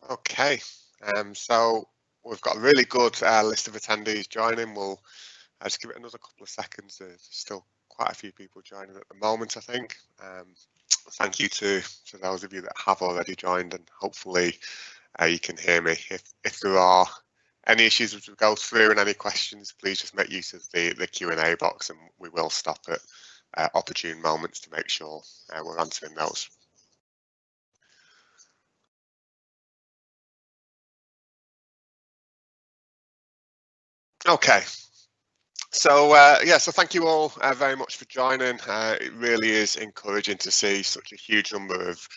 Okay, so we've got a really good list of attendees joining. We'll just give it another couple of seconds. There's still quite a few people joining at the moment, I think. Thank you to those of you that have already joined, and hopefully you can hear me. If there are any issues as we go through and any questions, please just make use of the Q&A box, and we will stop at opportune moments to make sure we're answering those. Okay, so so thank you all very much for joining. It really is encouraging to see such a huge number of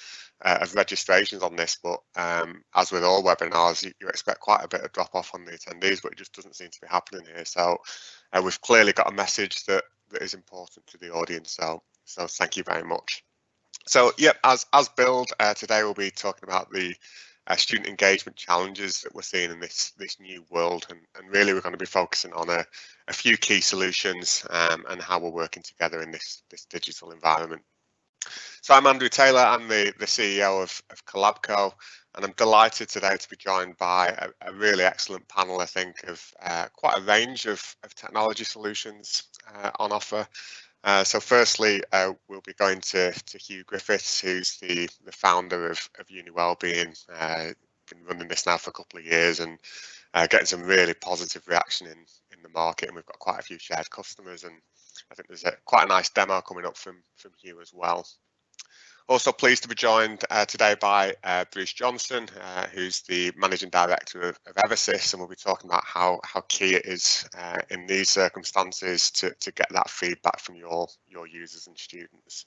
registrations on this, but as with all webinars, you expect quite a bit of drop off on the attendees, but it just doesn't seem to be happening here. So we've clearly got a message that is important to the audience. So thank you very much. So yep, as billed, today we'll be talking about the student engagement challenges that we're seeing in this new world, and really we're going to be focusing on a few key solutions and how we're working together in this digital environment. So I'm Andrew Taylor, I'm the CEO of Collabco, and I'm delighted today to be joined by a really excellent panel, I think, of quite a range of technology solutions on offer. So firstly, we'll be going to Hugh Griffiths, who's the founder of Wellbeing. Been running this now for a couple of years and getting some really positive reaction in the market, and we've got quite a few shared customers, and I think there's quite a nice demo coming up from Hugh as well. Also pleased to be joined today by Bruce Johnson, who's the Managing Director of Eversys, and we'll be talking about how key it is in these circumstances to get that feedback from your users and students.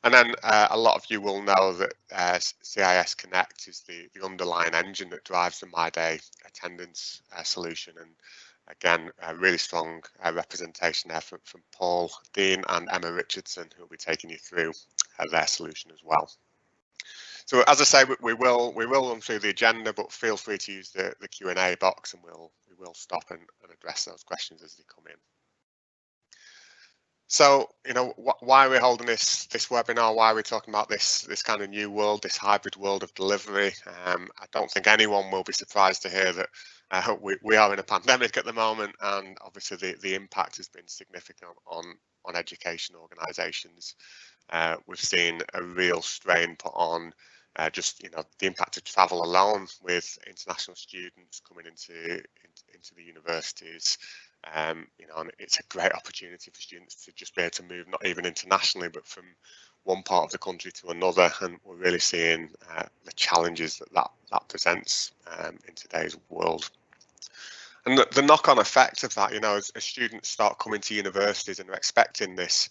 And then a lot of you will know that CIS Connect is the underlying engine that drives the myday attendance solution. And again, a really strong representation there from Paul Dean and Emma Richardson, who will be taking you through their solution as well. So as I say, we will run through the agenda, but feel free to use the Q&A box, and we will stop and address those questions as they come in. So, why are we holding this webinar? Why are we talking about this kind of new world, this hybrid world of delivery? I don't think anyone will be surprised to hear that we are in a pandemic at the moment, and obviously the impact has been significant on education organisations. We've seen a real strain put on just the impact of travel alone, with international students coming into the universities. And it's a great opportunity for students to just be able to move, not even internationally, but from one part of the country to another. And we're really seeing the challenges that presents in today's world. And the knock-on effect of that, as students start coming to universities and they're expecting this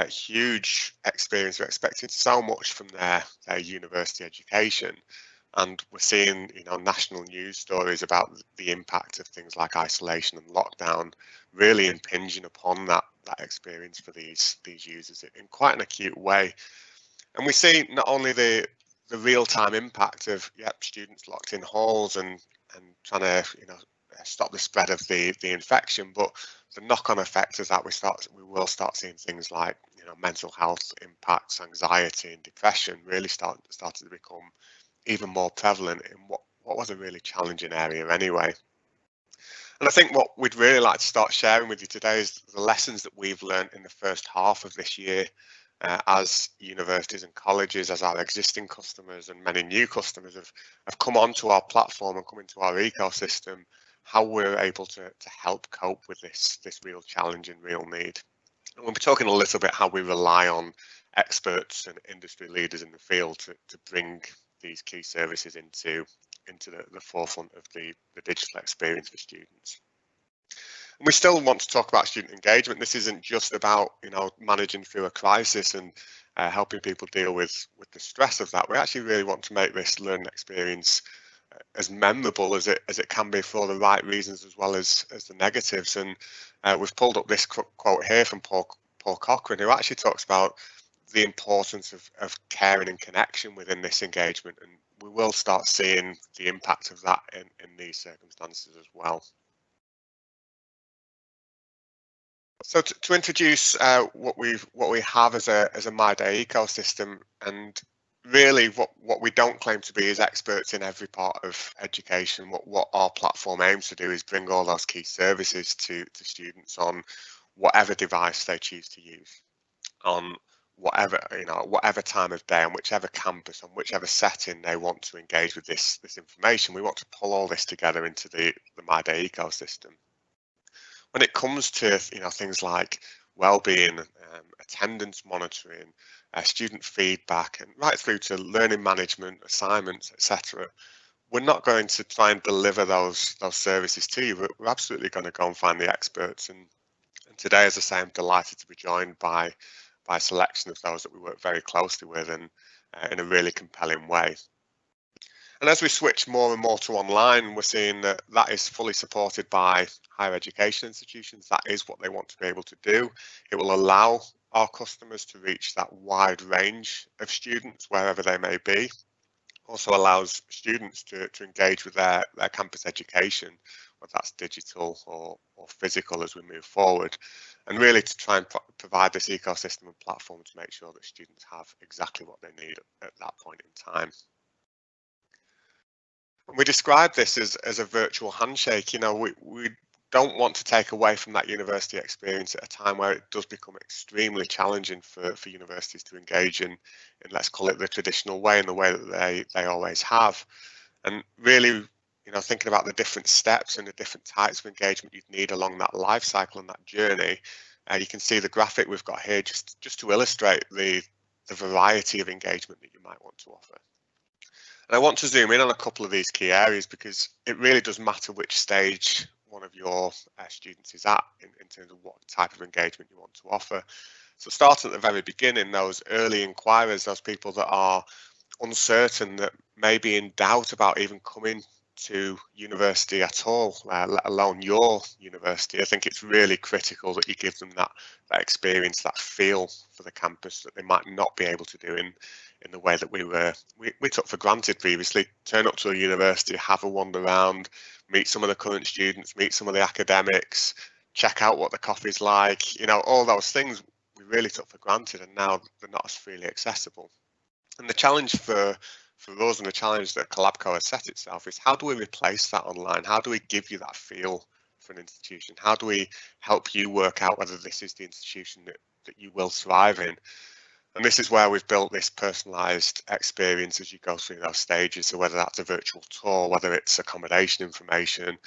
huge experience, they're expecting so much from their university education. And we're seeing, national news stories about the impact of things like isolation and lockdown really impinging upon that experience for these users in quite an acute way. And we see not only the real-time impact of students locked in halls and trying to stop the spread of the infection, but the knock-on effect is that we will start seeing things like mental health impacts, anxiety and depression really started to become even more prevalent in what was a really challenging area anyway. And I think what we'd really like to start sharing with you today is the lessons that we've learned in the first half of this year as universities and colleges, as our existing customers and many new customers have come onto our platform and come into our ecosystem, how we're able to help cope with this real challenge and real need. And we'll be talking a little bit how we rely on experts and industry leaders in the field to bring these key services into the forefront of the digital experience for students. And we still want to talk about student engagement. This isn't just about managing through a crisis and helping people deal with the stress of that. We actually really want to make this learning experience as memorable as it can be for the right reasons as well as the negatives. And we've pulled up this quote here from Paul Cochrane, who actually talks about the importance of caring and connection within this engagement, and we will start seeing the impact of that in these circumstances as well. So to introduce what we have as a myday ecosystem, and really what we don't claim to be is experts in every part of education. What our platform aims to do is bring all those key services to students on whatever device they choose to use, on whatever time of day, on whichever campus, on whichever setting they want to engage with this information. We want to pull all this together into the myday ecosystem. When it comes to things like well-being, attendance monitoring, student feedback, and right through to learning management, assignments, etc., we're not going to try and deliver those services to you. We're absolutely going to go and find the experts. And today, as I say, I'm delighted to be joined by a selection of those that we work very closely with, and in a really compelling way. And as we switch more and more to online, we're seeing that is fully supported by higher education institutions. That is what they want to be able to do. It will allow our customers to reach that wide range of students wherever they may be. Also allows students to engage with their campus education, whether that's digital or physical, as we move forward, and really to try and provide this ecosystem and platform to make sure that students have exactly what they need at that point in time. And we describe this as a virtual handshake. We don't want to take away from that university experience at a time where it does become extremely challenging for universities to engage in let's call it the traditional way, in the way that they always have. And really, thinking about the different steps and the different types of engagement you'd need along that life cycle and that journey, you can see the graphic we've got here just to illustrate the variety of engagement that you might want to offer. And I want to zoom in on a couple of these key areas because it really does matter which stage one of your students is at in terms of what type of engagement you want to offer. So starting at the very beginning, those early inquirers, those people that are uncertain, that may be in doubt about even coming to university at all, let alone your university. I think it's really critical that you give them that experience, that feel for the campus that they might not be able to do in the way that we took for granted previously. Turn up to a university, have a wander around, meet some of the current students, meet some of the academics, check out what the coffee's like, all those things we really took for granted, and now they're not as freely accessible. And the challenge for us, and the challenge that Collabco has set itself, is how do we replace that online? How do we give you that feel for an institution? How do we help you work out whether this is the institution that you will thrive in? And this is where we've built this personalised experience as you go through those stages. So whether that's a virtual tour, whether it's accommodation information,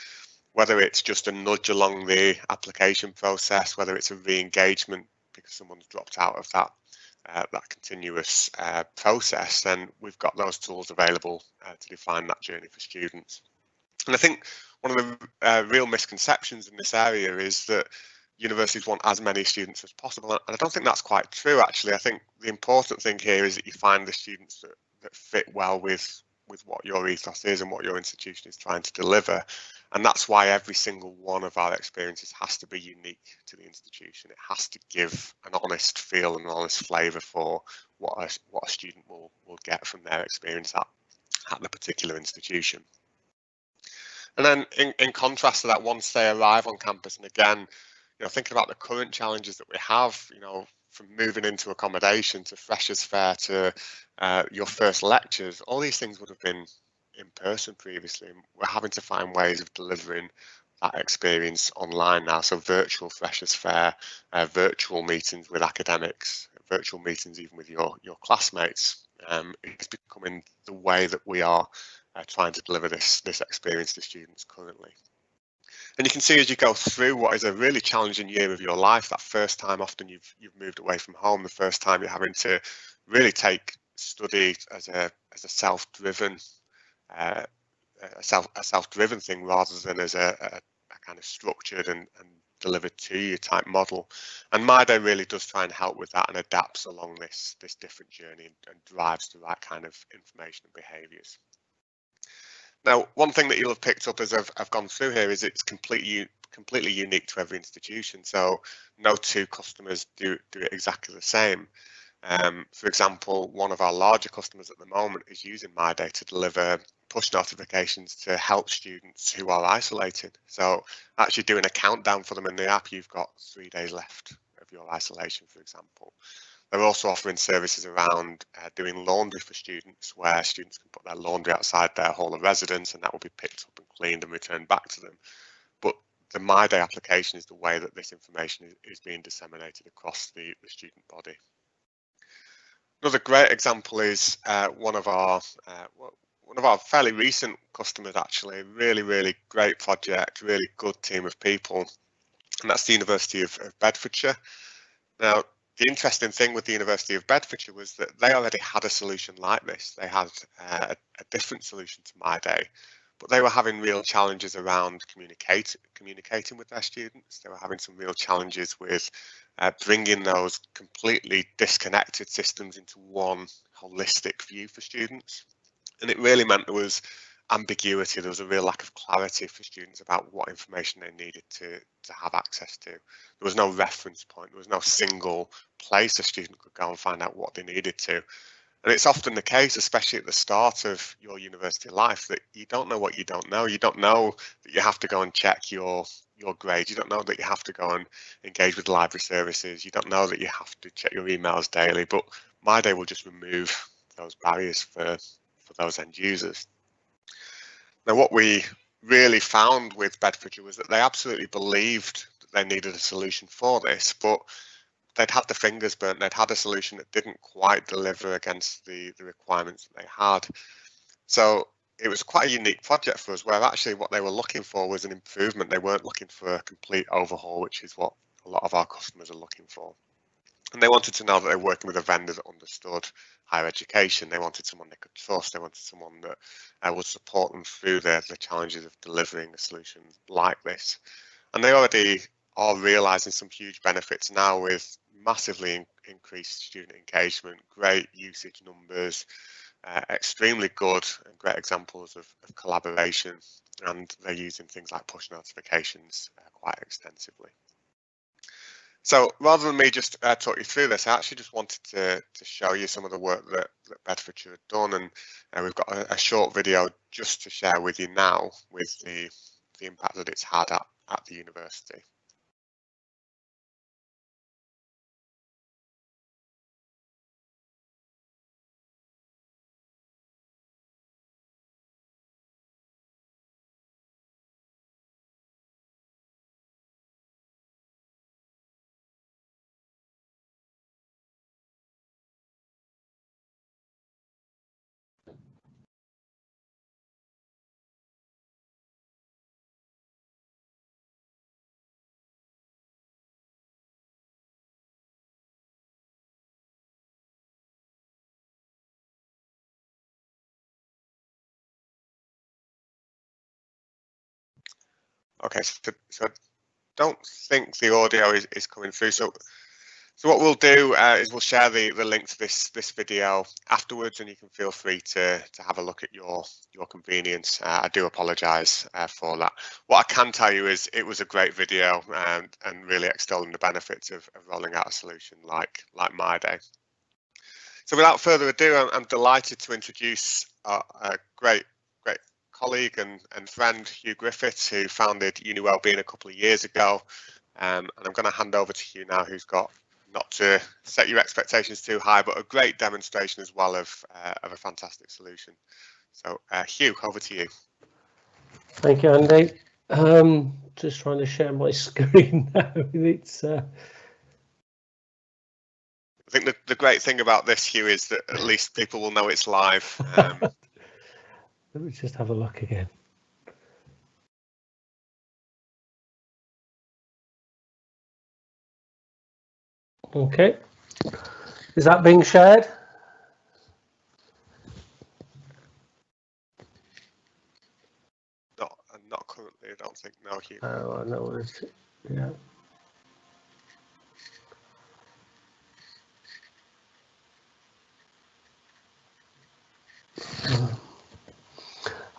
whether it's just a nudge along the application process, whether it's a re-engagement because someone's dropped out of that continuous process, then we've got those tools available to define that journey for students. And I think one of the real misconceptions in this area is that universities want as many students as possible, and I don't think that's quite true, actually. I think the important thing here is that you find the students that fit well with what your ethos is and what your institution is trying to deliver. And that's why every single one of our experiences has to be unique to the institution. It has to give an honest feel and an honest flavour for what a student will get from their experience at the particular institution. And then in contrast to that, once they arrive on campus, and again, thinking about the current challenges that we have, from moving into accommodation to freshers fair to your first lectures, all these things would have been in person previously. We're having to find ways of delivering that experience online now. So virtual freshers fair, virtual meetings with academics, virtual meetings even with your classmates. It's becoming the way that we are trying to deliver this experience to students currently. And you can see as you go through what is a really challenging year of your life, that first time often you've moved away from home, the first time you're having to really take study as a self-driven self-driven thing rather than as a kind of structured and delivered to you type model. And myday really does try and help with that and adapts along this different journey and drives the right kind of information and behaviours. Now, one thing that you'll have picked up as I've gone through here is it's completely unique to every institution. So no two customers do it exactly the same. For example, one of our larger customers at the moment is using myday to deliver push notifications to help students who are isolated. So actually doing a countdown for them in the app, you've got 3 days left of your isolation, for example. They're also offering services around doing laundry for students, where students can put their laundry outside their hall of residence and that will be picked up and cleaned and returned back to them. But the myday application is the way that this information is being disseminated across the student body. Another great example is one of our fairly recent customers, actually. Really great project, really good team of people, and that's the University of Bedfordshire. Now, the interesting thing with the University of Bedfordshire was that they already had a solution like this. They had a different solution to myday, but they were having real challenges around communicating with their students. They were having some real challenges with bringing those completely disconnected systems into one holistic view for students. And it really meant there was ambiguity. There was a real lack of clarity for students about what information they needed to have access to. There was no reference point. There was no single place a student could go and find out what they needed to. And it's often the case, especially at the start of your university life, that you don't know what you don't know. You don't know that you have to go and check your grades. You don't know that you have to go and engage with library services. You don't know that you have to check your emails daily. But myday will just remove those barriers for those end users. Now, what we really found with Bedfordshire was that they absolutely believed that they needed a solution for this, but they'd had the fingers burnt. They'd had a solution that didn't quite deliver against the requirements that they had. So it was quite a unique project for us, where actually what they were looking for was an improvement. They weren't looking for a complete overhaul, which is what a lot of our customers are looking for. And they wanted to know that they were working with a vendor that understood higher education. They wanted someone they could trust. They wanted someone that would support them through the challenges of delivering a solution like this. And they already are realizing some huge benefits now, with massively increased student engagement, great usage numbers, extremely good and great examples of collaboration, and they're using things like push notifications quite extensively. So rather than me just talk you through this, I actually just wanted to show you some of the work that Bedfordshire had done, and we've got a short video just to share with you now with the impact that it's had at the university. Okay, so I don't think the audio is coming through. So what we'll do is we'll share the link to this video afterwards, and you can feel free to have a look at your convenience. I do apologise for that. What I can tell you is it was a great video, and really extolling the benefits of rolling out a solution like myday. So without further ado, I'm delighted to introduce a great colleague and friend, Hugh Griffiths, who founded UniWell a couple of years ago. And I'm going to hand over to Hugh now, who's got, not to set your expectations too high, but a great demonstration as well of a fantastic solution. So Hugh, over to you. Thank you, Andy. Just trying to share my screen now. It's I think the great thing about this, Hugh, is that at least people will know it's live. Let me just have a look again. Okay, is that being shared? Not currently, I don't think. No, Hugh. Oh, I know what it is. Yeah.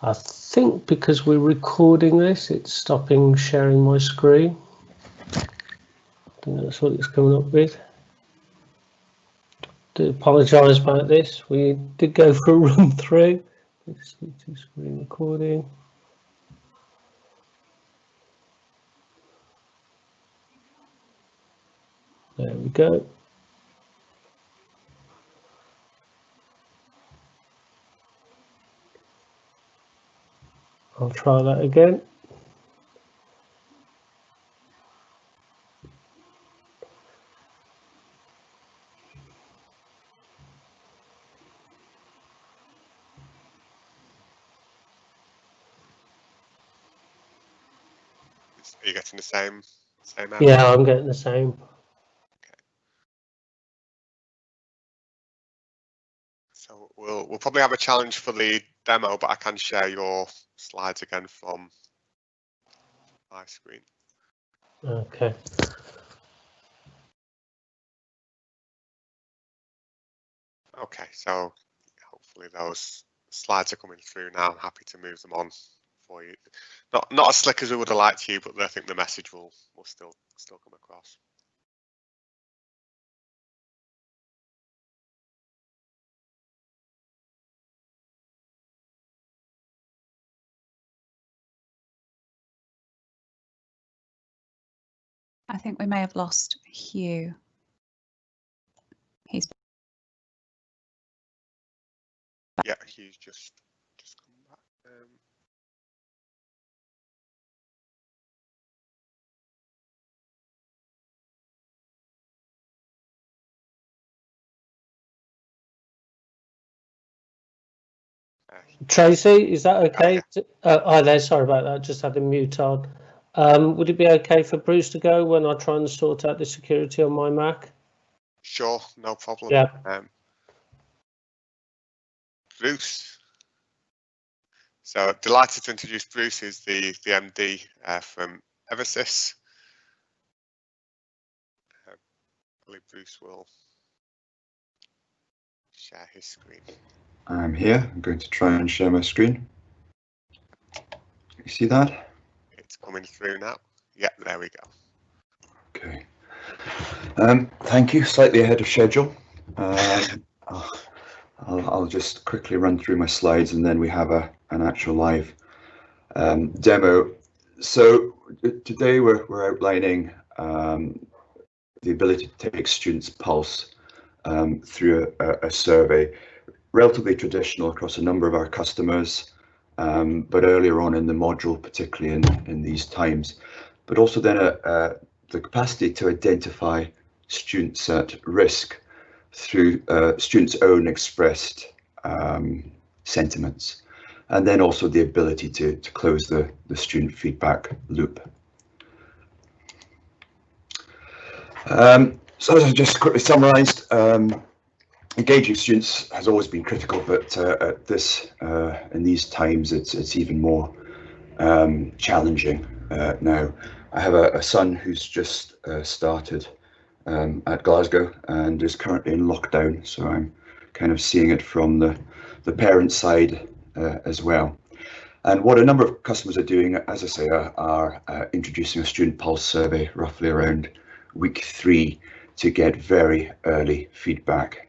I think because we're recording this, it's stopping sharing my screen. I think that's what it's coming up with. Do apologise about this. We did go for a run through. Let's see to screen recording. There we go. I'll try that again. Are you getting the same error? Yeah, I'm getting the same. Okay. So we'll probably have a challenge for the demo, but I can share your slides again from my screen. Okay. Okay, so hopefully those slides are coming through now. I'm happy to move them on for you. Not as slick as we would have liked to, but I think the message will still come across. I think we may have lost Hugh. He's back. Yeah, Hugh's just come back. Tracy, is that okay? Yeah. Hi there, sorry about that, just had the mute on. Would it be okay for Bruce to go when I try and sort out the security on my Mac? Sure, no problem. Yeah. Bruce. So delighted to introduce Bruce, who's the MD from Eversys. I believe Bruce will share his screen. I'm here. I'm going to try and share my screen. You see that? It's coming through now. Yeah, there we go. Okay. Thank you. Slightly ahead of schedule. I'll just quickly run through my slides and then we have an actual live demo. So today we're outlining the ability to take students' pulse through a survey, relatively traditional across a number of our customers, but earlier on in the module, particularly in these times, but also then the capacity to identify students at risk through students' own expressed sentiments, and then also the ability to close the student feedback loop. So as I just quickly summarised, engaging students has always been critical, but at in these times, it's even more challenging now. I have a son who's just started at Glasgow and is currently in lockdown, so I'm kind of seeing it from the parent side as well. And what a number of customers are doing, as I say, are introducing a student pulse survey roughly around week 3 to get very early feedback.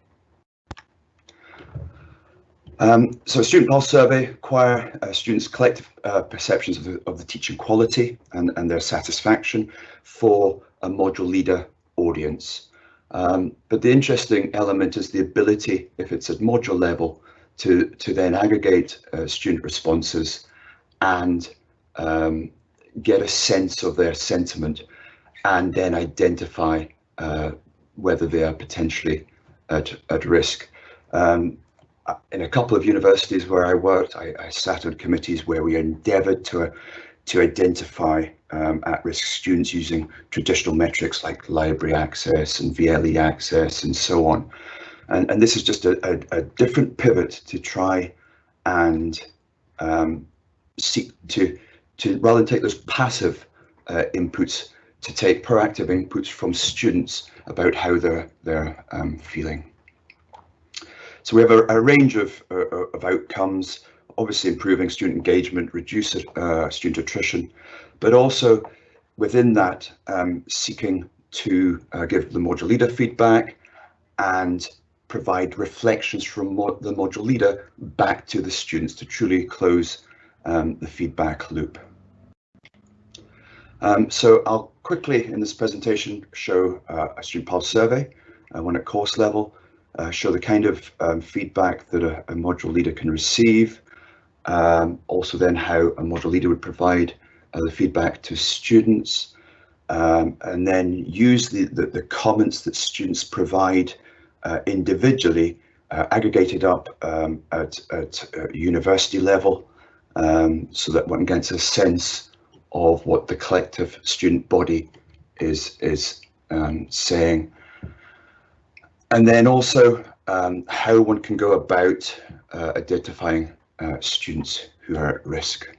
So a student pulse survey acquire students' collective perceptions of the teaching quality and their satisfaction for a module leader audience. But the interesting element is the ability, if it's at module level, to then aggregate student responses and get a sense of their sentiment and then identify whether they are potentially at risk. In a couple of universities where I worked, I sat on committees where we endeavoured to identify at-risk students using traditional metrics like library access and VLE access and so on. And this is just a different pivot to try and seek to rather than take those passive inputs, to take proactive inputs from students about how they're feeling. So we have a range of outcomes, obviously improving student engagement, reduce student attrition, but also within that seeking to give the module leader feedback and provide reflections from the module leader back to the students to truly close the feedback loop. So I'll quickly in this presentation show a student pulse survey, one at course level, show the kind of feedback that a module leader can receive, Also then how a module leader would provide the feedback to students, and then use the comments that students provide individually, aggregated up at university level, so that one gets a sense of what the collective student body is saying. And then also how one can go about identifying students who are at risk.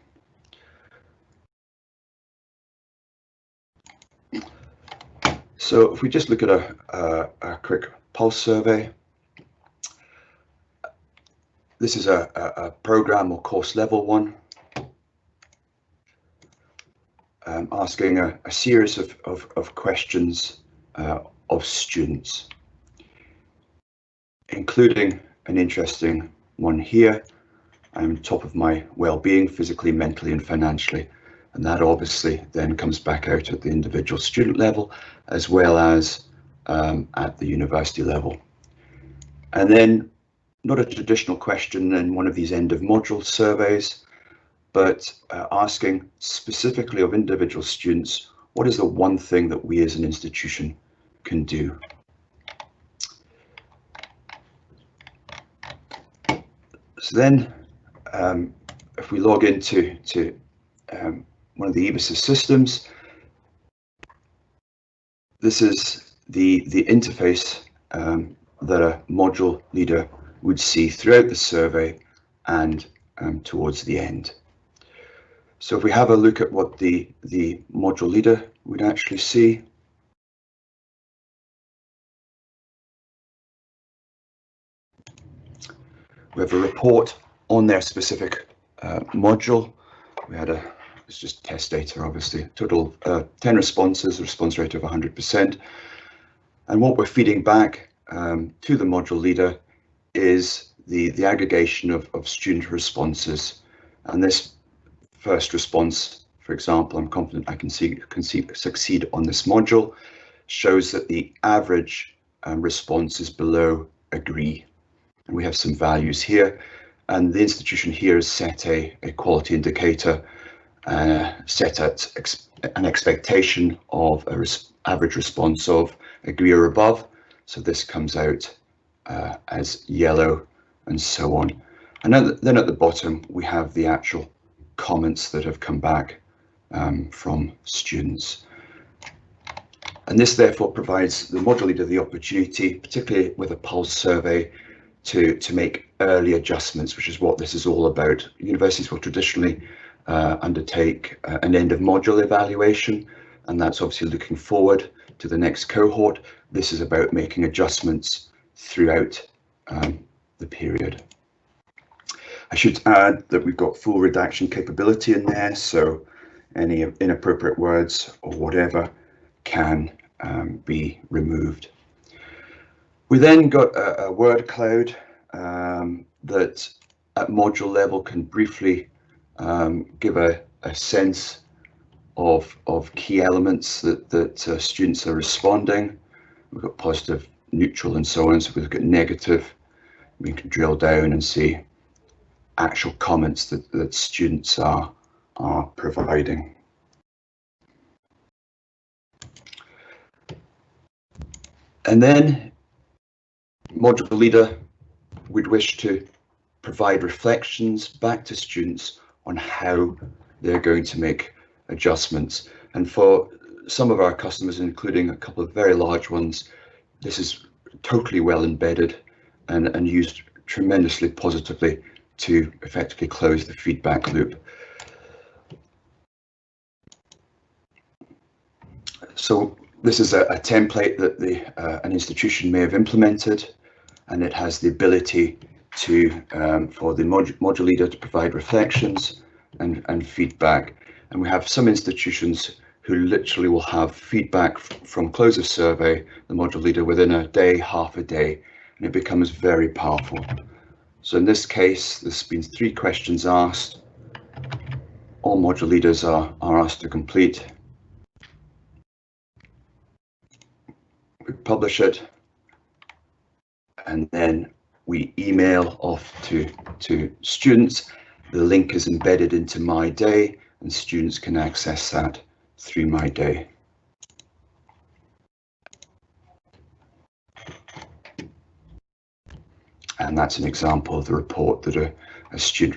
So if we just look at a quick pulse survey, this is a program or course level one, asking a series of questions of students, including an interesting one here. I'm top of my well-being physically, mentally and financially, and that obviously then comes back out at the individual student level as well as at the university level. And then not a traditional question in one of these end of module surveys, but asking specifically of individual students, what is the one thing that we as an institution can do? So then if we log into one of the EBIS's systems, this is the interface that a module leader would see throughout the survey and towards the end. So if we have a look at what the module leader would actually see, we have a report on their specific module. We had it's just test data, obviously. Total 10 responses, response rate of 100%. And what we're feeding back to the module leader is the aggregation of student responses. And this first response, for example, I'm confident I can succeed on this module, shows that the average response is below agree. And we have some values here, and the institution here has set a quality indicator set at an expectation of an average response of agree or above. So this comes out as yellow and so on. And then at the bottom, we have the actual comments that have come back from students. And this therefore provides the module leader the opportunity, particularly with a pulse survey, to make early adjustments, which is what this is all about. Universities will traditionally undertake an end of module evaluation, and that's obviously looking forward to the next cohort. This is about making adjustments throughout the period. I should add that we've got full redaction capability in there, so any inappropriate words or whatever can be removed. We then got a word cloud that at module level can briefly give a sense of key elements that students are responding. We've got positive, neutral and so on. So if we look at negative, we can drill down and see actual comments that students are providing. And then module leader would wish to provide reflections back to students on how they're going to make adjustments. And for some of our customers, including a couple of very large ones, this is totally well embedded and used tremendously positively to effectively close the feedback loop. So this is a template that an institution may have implemented, and it has the ability to for the module leader to provide reflections and feedback. And we have some institutions who literally will have feedback from close of survey, the module leader, within a day, half a day, and it becomes very powerful. So in this case, there's been 3 questions asked. All module leaders are asked to complete. We publish it, and then we email off to students, The link is embedded into myday, and students can access that through myday. And that's an example of the report that a student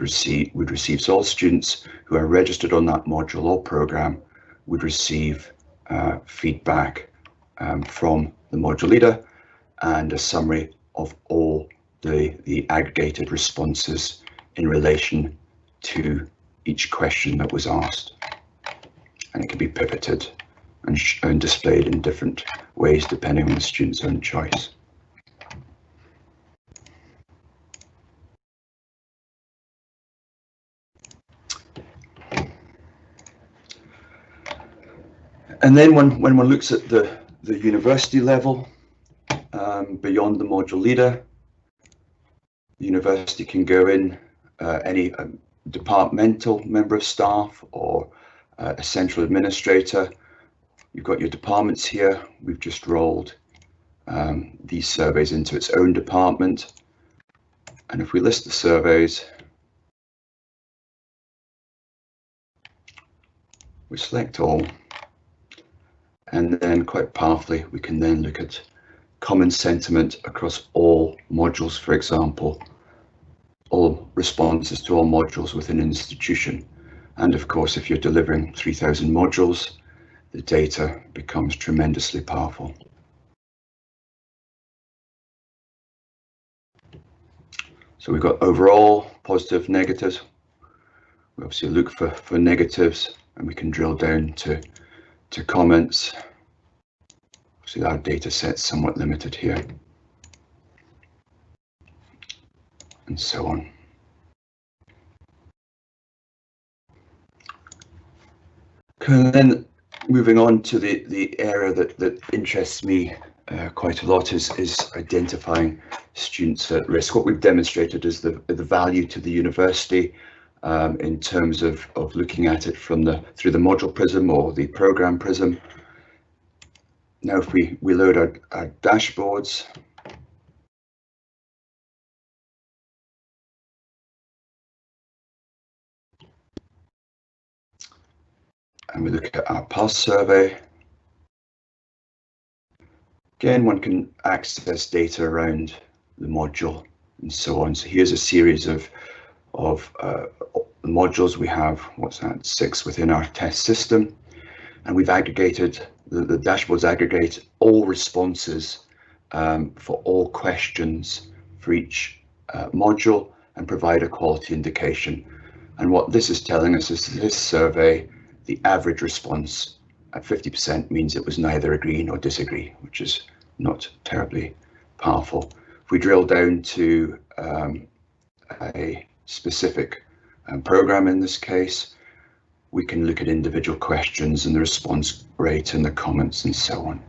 would receive. So all students who are registered on that module or program would receive feedback from the module leader and a summary of all the aggregated responses in relation to each question that was asked. And it can be pivoted and displayed in different ways depending on the student's own choice. And then when one looks at the university level, beyond the module leader, the university can go in, any departmental member of staff or a central administrator. You've got your departments here. We've just rolled these surveys into its own department. And if we list the surveys, we select all. And then quite powerfully, we can then look at common sentiment across all modules, for example, all responses to all modules within an institution. And of course, if you're delivering 3,000 modules, the data becomes tremendously powerful. So we've got overall, positive, negatives. We obviously look for negatives, and we can drill down to comments. See, our data set's somewhat limited here, and so on. And then moving on to the area that interests me quite a lot is identifying students at risk. What we've demonstrated is the value to the university in terms of looking at it from through the module prism or the program prism. Now, if we load our dashboards, and we look at our pulse survey, again, one can access data around the module and so on. So here's a series of modules. We have, what's that, 6 within our test system, and we've aggregated, the dashboards aggregate all responses for all questions for each module and provide a quality indication. And what this is telling us is this survey, the average response at 50% means it was neither agree nor disagree, which is not terribly powerful. If we drill down to a specific program in this case, we can look at individual questions and the response rate and the comments and so on.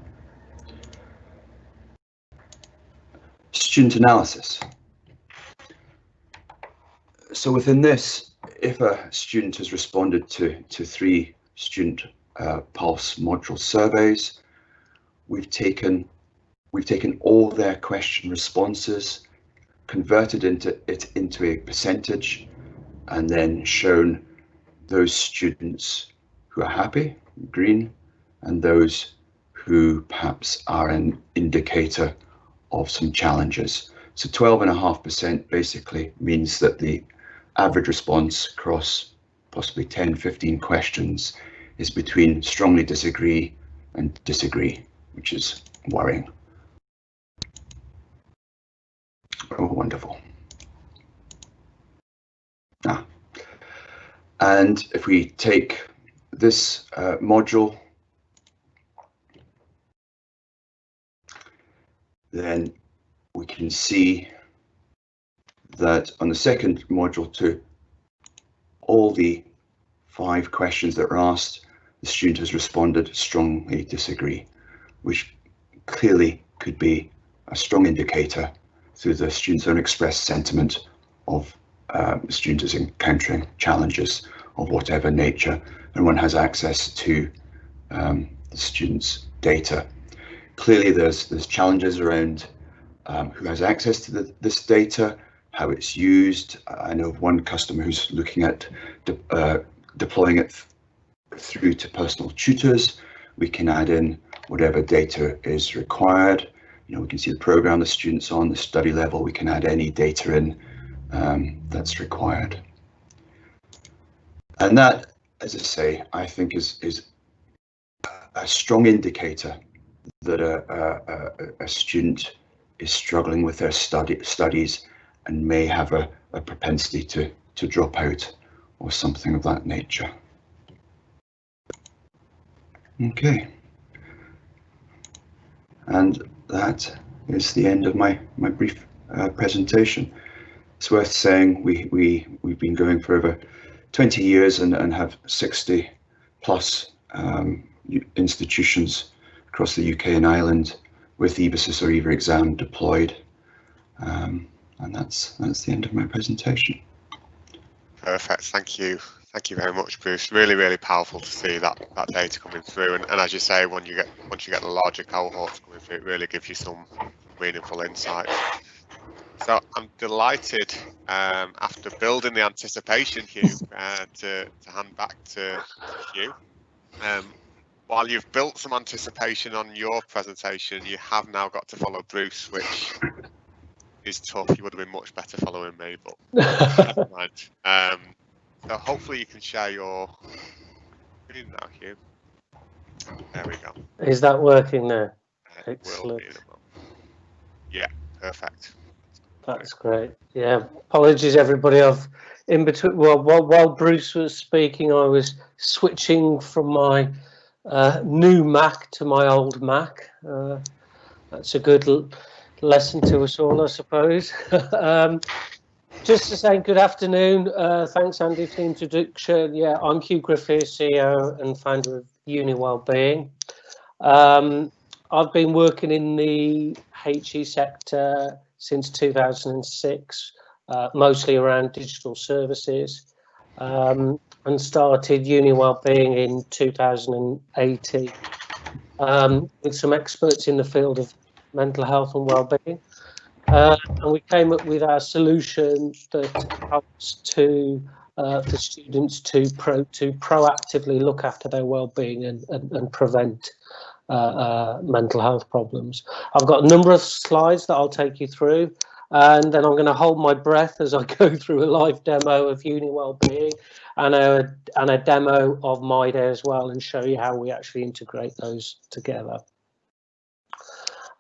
Student analysis. So within this, if a student has responded to 3 student pulse module surveys, we've taken all their question responses, converted it into a percentage, and then shown those students who are happy, green, and those who perhaps are an indicator of some challenges. So 12.5% basically means that the average response across possibly 10, 15 questions is between strongly disagree and disagree, which is worrying. Oh, wonderful. And if we take this module, then we can see that on the second module to all the 5 questions that were asked, the student has responded strongly disagree, which clearly could be a strong indicator through the student's own expressed sentiment of the student is encountering challenges of whatever nature, and one has access to the student's data. Clearly there's challenges around who has access to this data, how it's used. I know of one customer who's looking at deploying it through to personal tutors. We can add in whatever data is required. You know, we can see the program the student's on, the study level. We can add any data in that's required. And that, as I say, I think is a strong indicator that a student is struggling with their studies and may have a propensity to drop out or something of that nature. Okay, and that is the end of my brief presentation. It's worth saying we've been going for over 20 years and have 60 plus institutions across the UK and Ireland with EBASIS or EVA exam deployed, and that's the end of my presentation. Perfect, thank you very much, Bruce. Really powerful to see that data coming through, and as you say, once you get the larger cohorts coming through, it really gives you some meaningful insight. So I'm delighted, after building the anticipation, Hugh, to hand back to Hugh. While you've built some anticipation on your presentation, you have now got to follow Bruce, which is tough. You would have been much better following me, but never mind. So hopefully you can share your screen now, Hugh. There we go. Is that working now? Excellent. Yeah, perfect. That's great. Yeah, apologies everybody. I've in between. Well, while Bruce was speaking, I was switching from my new Mac to my old Mac. That's a good lesson to us all, I suppose. Just to say good afternoon. Thanks, Andy, for the introduction. Yeah, I'm Hugh Griffiths, CEO and founder of Wellbeing. I've been working in the HE sector since 2006, mostly around digital services, and started Wellbeing in 2018 with some experts in the field of mental health and wellbeing. And we came up with our solution that helps for students to proactively look after their well-being and prevent mental health problems. I've got a number of slides that I'll take you through, and then I'm going to hold my breath as I go through a live demo of Wellbeing and a demo of myday as well, and show you how we actually integrate those together.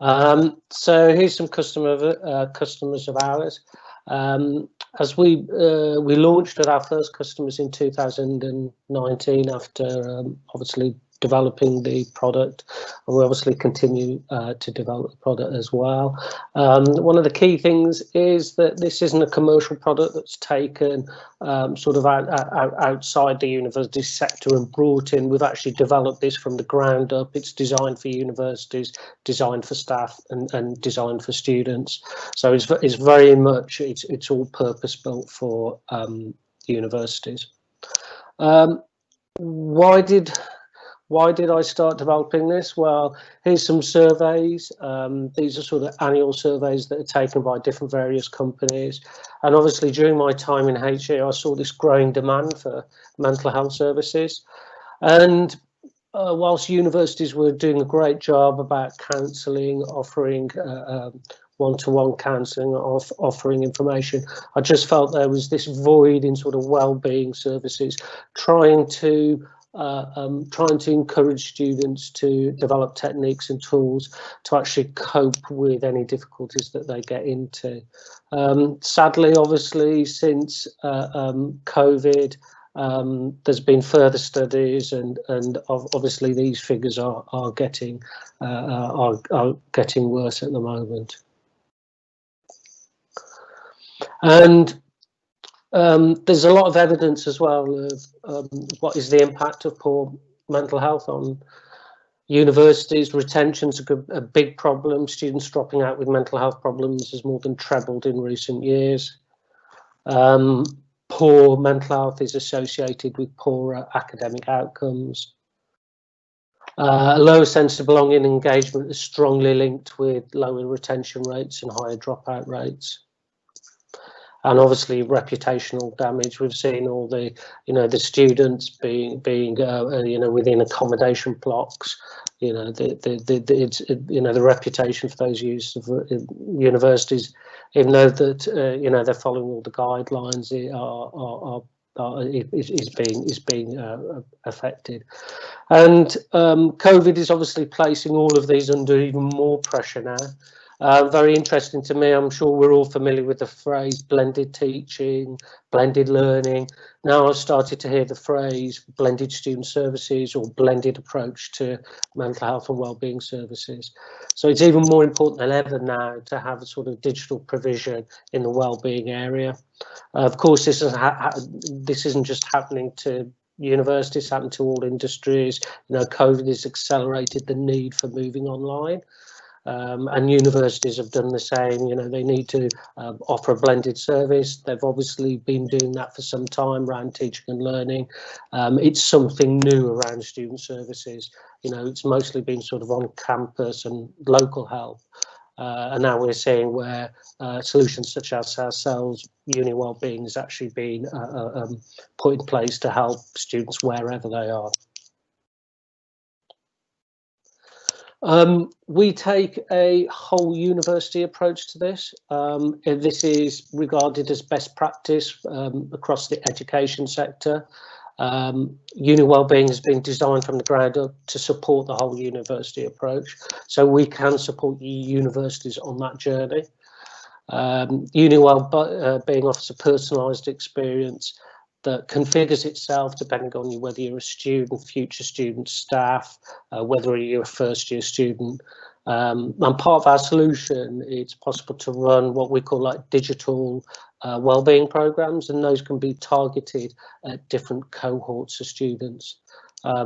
So here's some customers of ours. As we launched at our first customers in 2019 after obviously developing the product, and we obviously continue to develop the product as well. One of the key things is that this isn't a commercial product that's taken sort of outside the university sector and brought in. We've actually developed this from the ground up. It's designed for universities, designed for staff, and designed for students. So it's very much, it's all purpose built for universities. Why did I start developing this? Well, here's some surveys. These are sort of annual surveys that are taken by different various companies. And obviously during my time in HE, I saw this growing demand for mental health services. And whilst universities were doing a great job about counselling, offering one-to-one counselling, offering information, I just felt there was this void in sort of well-being services, trying to encourage students to develop techniques and tools to actually cope with any difficulties that they get into. Sadly, obviously, since COVID, there's been further studies, and obviously these figures are getting worse at the moment. And there's a lot of evidence as well of what is the impact of poor mental health on universities. Retention's a big problem. Students dropping out with mental health problems has more than trebled in recent years. Poor mental health is associated with poorer academic outcomes. A lower sense of belonging and engagement is strongly linked with lower retention rates and higher dropout rates. and obviously reputational damage. We've seen all the, the students being within accommodation blocks. The reputation for those use of universities, even though that they're following all the guidelines, is being affected. And COVID is obviously placing all of these under even more pressure now. Very interesting to me. I'm sure we're all familiar with the phrase blended teaching, blended learning. Now I've started to hear the phrase blended student services or blended approach to mental health and wellbeing services. So it's even more important than ever now to have a sort of digital provision in the wellbeing area. Of course, this isn't just happening to universities, happening to all industries. COVID has accelerated the need for moving online. And universities have done the same. They need to offer a blended service. They've obviously been doing that for some time around teaching and learning. It's something new around student services. It's mostly been sort of on campus and local help. And now we're seeing where solutions such as ourselves, UniWellbeing, is actually being put in place to help students wherever they are. We take a whole university approach to this. This is regarded as best practice across the education sector. UniWellbeing has been designed from the ground up to support the whole university approach, so we can support universities on that journey. UniWellbeing offers a personalised experience that configures itself depending on whether you're a student, future student, staff, whether you're a first year student. And part of our solution, it's possible to run what we call like digital wellbeing programs, and those can be targeted at different cohorts of students.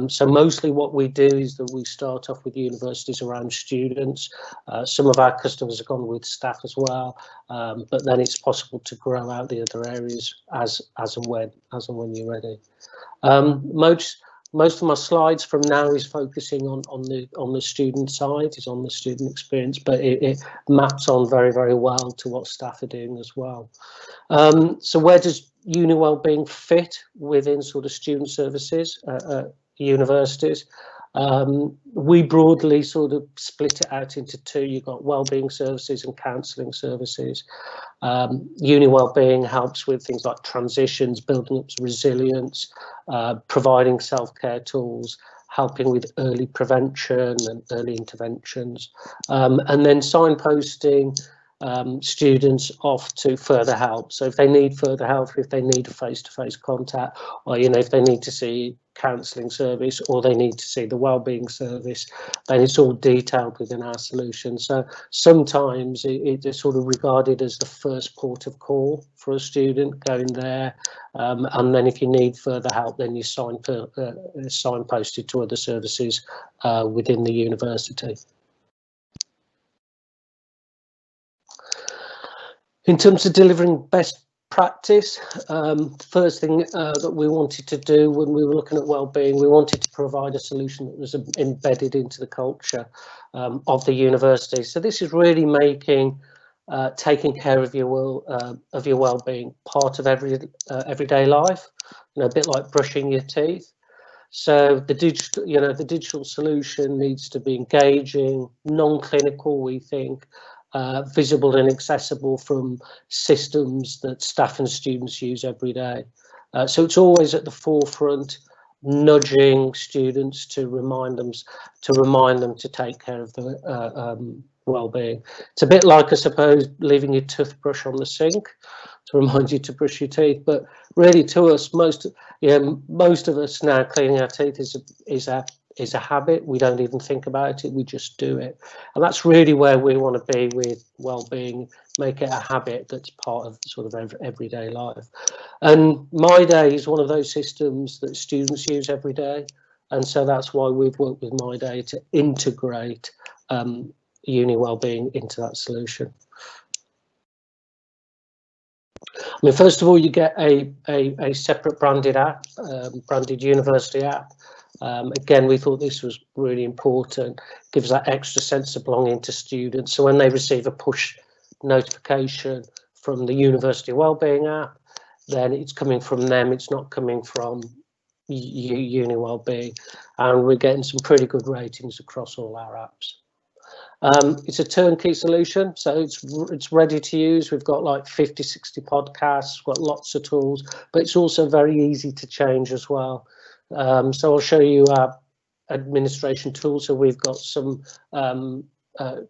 So mostly what we do is that we start off with universities around students. Some of our customers have gone with staff as well, but then it's possible to grow out the other areas as and when you're ready. Most of my slides from now is focusing on the student side, is on the student experience, but it maps on very, very well to what staff are doing as well. So where does UniWellbeing fit within sort of student services at universities? We broadly sort of split it out into two. You've got wellbeing services and counselling services. UniWellbeing helps with things like transitions, building up resilience, providing self-care tools, helping with early prevention and early interventions, and then signposting students off to further help. So if they need further help, if they need a face-to-face contact, or if they need to see counselling service, or they need to see the wellbeing service, then it's all detailed within our solution. So sometimes it's sort of regarded as the first port of call for a student going there, and then if you need further help, then you signposted to other services within the university. In terms of delivering best practice, the first thing that we wanted to do when we were looking at wellbeing, we wanted to provide a solution that was embedded into the culture of the university. So this is really making taking care of your wellbeing part of everyday life. A bit like brushing your teeth. So the digital solution needs to be engaging, non-clinical, we think. Visible and accessible from systems that staff and students use every day. So it's always at the forefront, nudging students to remind them to take care of their well-being. It's a bit like, I suppose, leaving your toothbrush on the sink to remind you to brush your teeth. But really, to us, most of us now, cleaning our teeth is a habit. We don't even think about it, we just do it. And that's really where we want to be with wellbeing, make it a habit that's part of sort of everyday life. And myday is one of those systems that students use every day, and so that's why we've worked with myday to integrate UniWellbeing into that solution. I mean, first of all, you get a separate branded app, branded university app. Again, we thought this was really important, gives that extra sense of belonging to students. So when they receive a push notification from the University Wellbeing app, then it's coming from them, it's not coming from UniWellbeing, and we're getting some pretty good ratings across all our apps. It's a turnkey solution, so it's ready to use. We've got like 50-60 podcasts, got lots of tools, but it's also very easy to change as well. So I'll show you our administration tool. So we've got some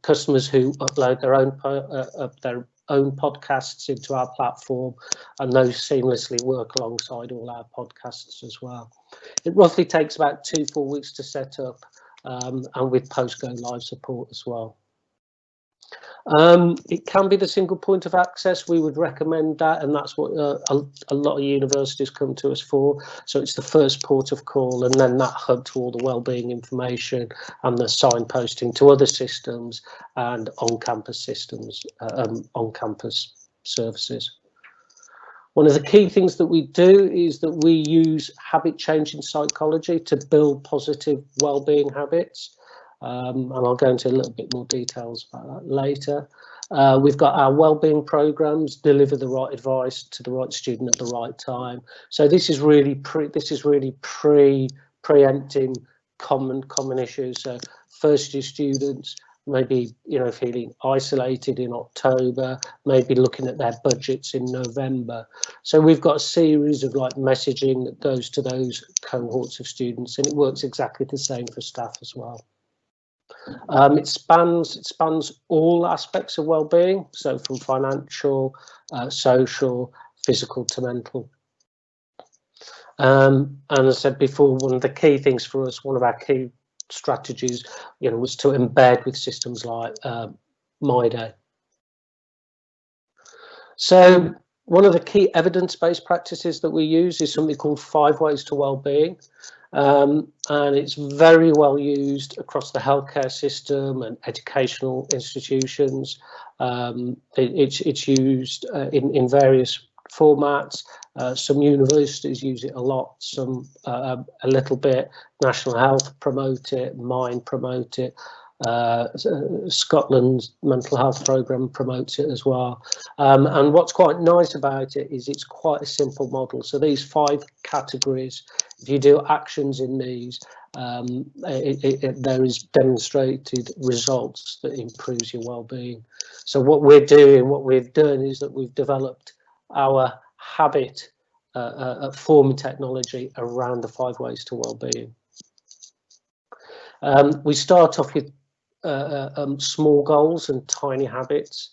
customers who upload their own podcasts into our platform, and those seamlessly work alongside all our podcasts as well. It roughly takes about 2-4 weeks to set up, and with post-go live support as well. It can be the single point of access. We would recommend that, and that's what a lot of universities come to us for. So it's the first port of call, and then that hub to all the wellbeing information and the signposting to other systems and on-campus systems, on-campus services. One of the key things that we do is that we use habit change in psychology to build positive wellbeing habits. And I'll go into a little bit more details about that later. We've got our wellbeing programs, deliver the right advice to the right student at the right time. So this is really preempting common issues. So first year students maybe feeling isolated in October, maybe looking at their budgets in November. So we've got a series of like messaging that goes to those cohorts of students, and it works exactly the same for staff as well. It spans all aspects of wellbeing, so from financial, social, physical to mental. And as I said before, one of the key things for us, one of our key strategies, was to embed with systems like myday. So one of the key evidence-based practices that we use is something called 5 Ways to Wellbeing. And it's very well used across the healthcare system and educational institutions. It's used in various formats. Some universities use it a lot, some a little bit. National Health promote it, Mind promote it. Scotland's mental health programme promotes it as well, and what's quite nice about it is it's quite a simple model. So these 5 categories, if you do actions in these, there is demonstrated results that improves your well-being. So what we've done is that we've developed our habit forming technology around the 5 ways to well-being. We start off with small goals and tiny habits.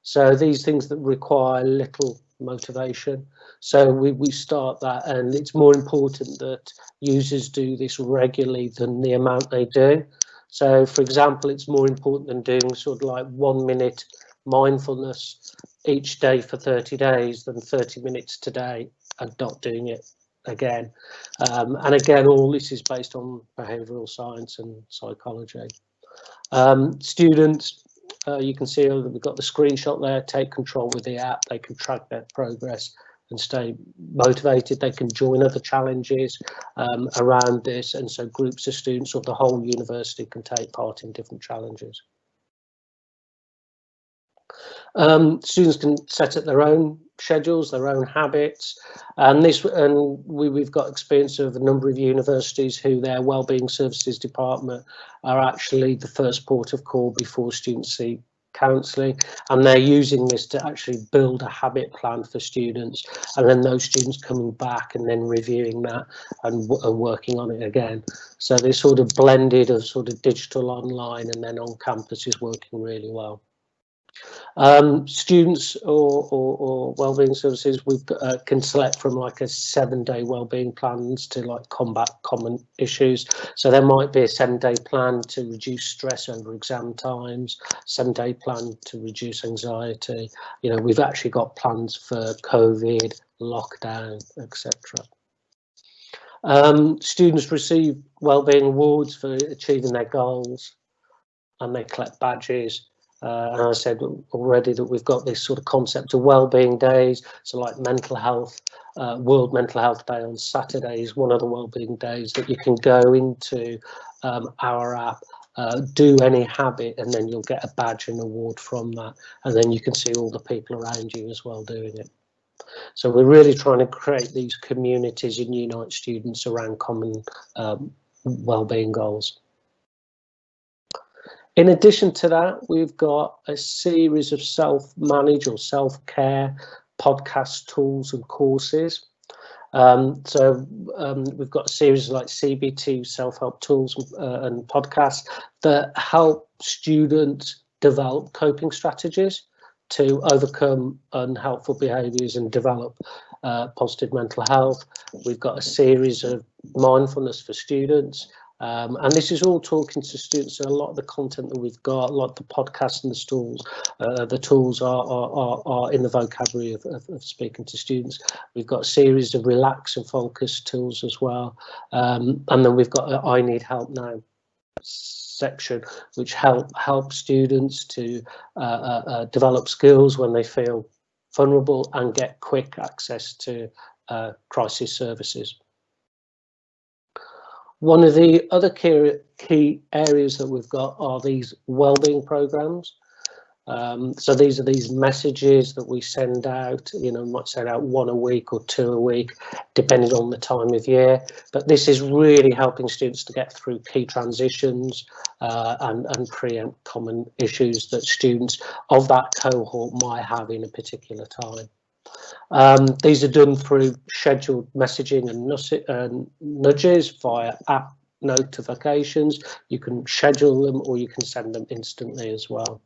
So these things that require little motivation. So we start that, and it's more important that users do this regularly than the amount they do. So for example, it's more important than doing sort of like 1 minute mindfulness each day for 30 days than 30 minutes today and not doing it again. And again, all this is based on behavioural science and psychology. Students, you can see that we've got the screenshot there, take control with the app. They can track their progress and stay motivated. They can join other challenges around this, and so groups of students or the whole university can take part in different challenges. Students can set up their own schedules, their own habits, and we've got experience of a number of universities who their wellbeing services department are actually the first port of call before students seek counselling, and they're using this to actually build a habit plan for students, and then those students coming back and then reviewing that and working on it again. So this sort of blended of sort of digital online and then on campus is working really well. Students or wellbeing services, we can select from like a 7-day wellbeing plans to like combat common issues. So there might be a 7-day plan to reduce stress over exam times, 7-day plan to reduce anxiety. We've actually got plans for COVID, lockdown, etc. Students receive wellbeing awards for achieving their goals, and they collect badges. And I said already that we've got this sort of concept of wellbeing days. So like mental health, World Mental Health Day on Saturday is one of the wellbeing days that you can go into our app do any habit, and then you'll get a badge and award from that, and then you can see all the people around you as well doing it. So we're really trying to create these communities and unite students around common wellbeing goals. In addition to that, we've got a series of self-manage or self-care podcast tools and courses. We've got a series like CBT self-help tools and podcasts that help students develop coping strategies to overcome unhelpful behaviours and develop positive mental health. We've got a series of mindfulness for students. And this is all talking to students. So a lot of the content that we've got, a lot of the podcasts and the tools are in the vocabulary of speaking to students. We've got a series of relax and focus tools as well. And then we've got an I Need Help Now section, which help students to develop skills when they feel vulnerable and get quick access to crisis services. One of the other key areas that we've got are these wellbeing programs. So these are these messages that we send out, you know, might send out 1 a week or 2 a week, depending on the time of year. But this is really helping students to get through key transitions and preempt common issues that students of that cohort might have in a particular time. These are done through scheduled messaging and nudges via app notifications. You can schedule them or you can send them instantly as well.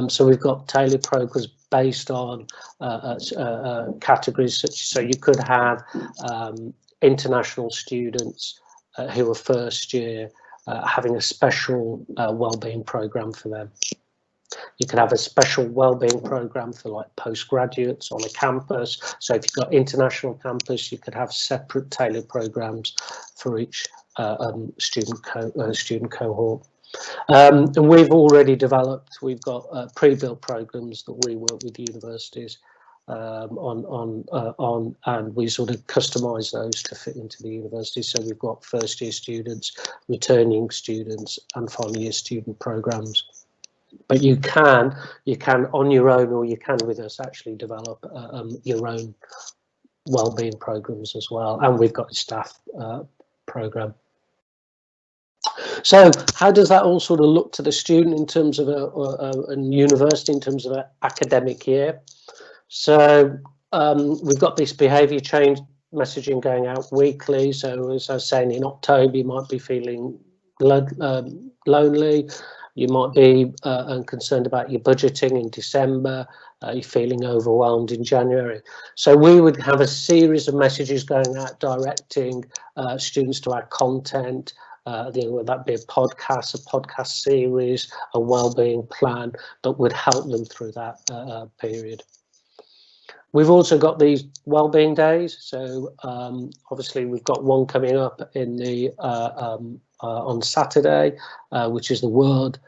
So we've got tailored programs based on categories, so you could have international students who are first year having a special wellbeing program for them. You can have a special wellbeing program for like postgraduates on a campus. So if you've got international campus, you could have separate tailored programs for each student cohort. And we've already developed, we've got pre-built programs that we work with universities on, and we sort of customise those to fit into the university. So we've got first year students, returning students, and final year student programs. But you can on your own, or you can with us actually develop your own wellbeing programs as well. And we've got a staff program. So how does that all sort of look to the student in terms of a university, in terms of an academic year? So we've got this behaviour change messaging going out weekly. So as I was saying, in October, you might be feeling lonely. You might be concerned about your budgeting in December. You're feeling overwhelmed in January. So we would have a series of messages going out directing students to our content. Would that be a podcast series, a wellbeing plan that would help them through that period. We've also got these wellbeing days. So obviously we've got one coming up in the on Saturday, which is the World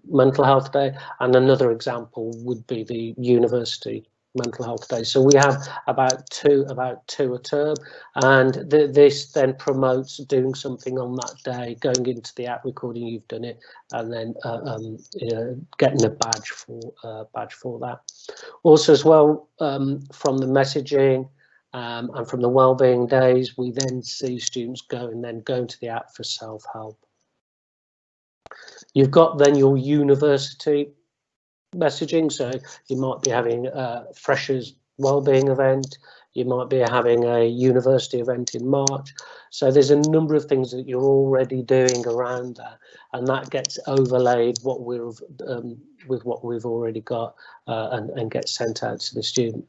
Mental Health Day, and another example would be the University Mental Health Day. So we have about two a term, and this then promotes doing something on that day, going into the app, recording you've done it, and then getting a badge for that. Also as well, from the messaging and from the wellbeing days, we then see students go into the app for self-help. You've got then your university messaging, so you might be having a freshers wellbeing event, you might be having a university event in March. So there's a number of things that you're already doing around that, and that gets overlaid with what we've already got and gets sent out to the student.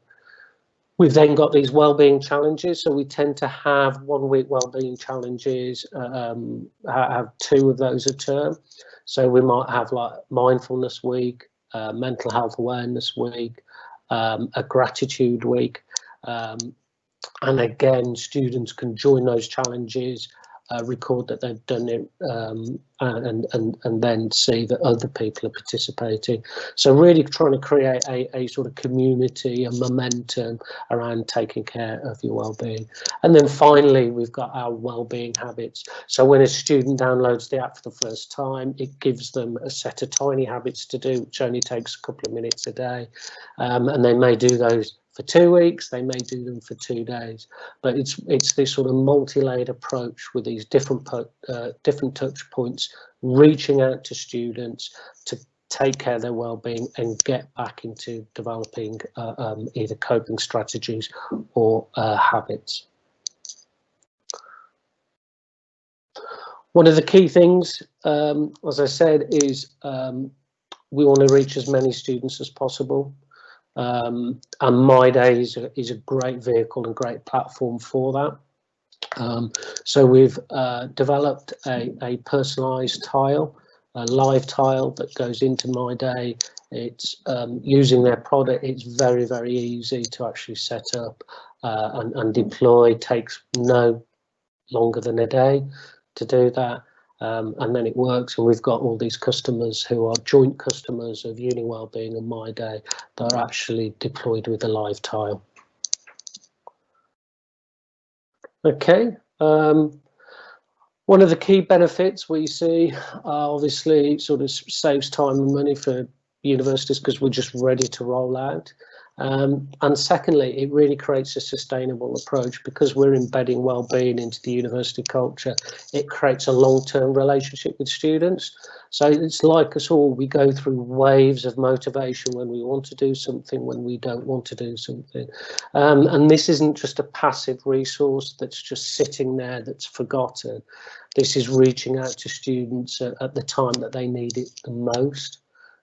We've then got these wellbeing challenges, so we tend to have 1 week wellbeing challenges, have 2 of those a term. So we might have like mindfulness week, mental health awareness week, a gratitude week, and again students can join those challenges record that they've done it, and then see that other people are participating. So really trying to create a sort of community, a momentum around taking care of your well-being. And then finally, we've got our well-being habits. So when a student downloads the app for the first time, it gives them a set of tiny habits to do, which only takes a couple of minutes a day. And they may do those for 2 weeks, they may do them for 2 days, but it's this sort of multi-layered approach with these different touch points, reaching out to students to take care of their well-being and get back into developing either coping strategies or habits. One of the key things, as I said, is we want to reach as many students as possible. And myday is a great vehicle and great platform for that. So we've developed a personalised tile, a live tile that goes into myday. It's using their product. It's very, very easy to actually set up and deploy. It takes no longer than a day to do that. And then it works, and we've got all these customers who are joint customers of UniWellbeing and myday that are actually deployed with a live tile. Okay, one of the key benefits we see obviously sort of saves time and money for universities because we're just ready to roll out. And secondly, it really creates a sustainable approach because we're embedding well-being into the university culture. It creates a long-term relationship with students. So it's like us all, we go through waves of motivation when we want to do something, when we don't want to do something. And this isn't just a passive resource that's just sitting there that's forgotten. This is reaching out to students at the time that they need it the most.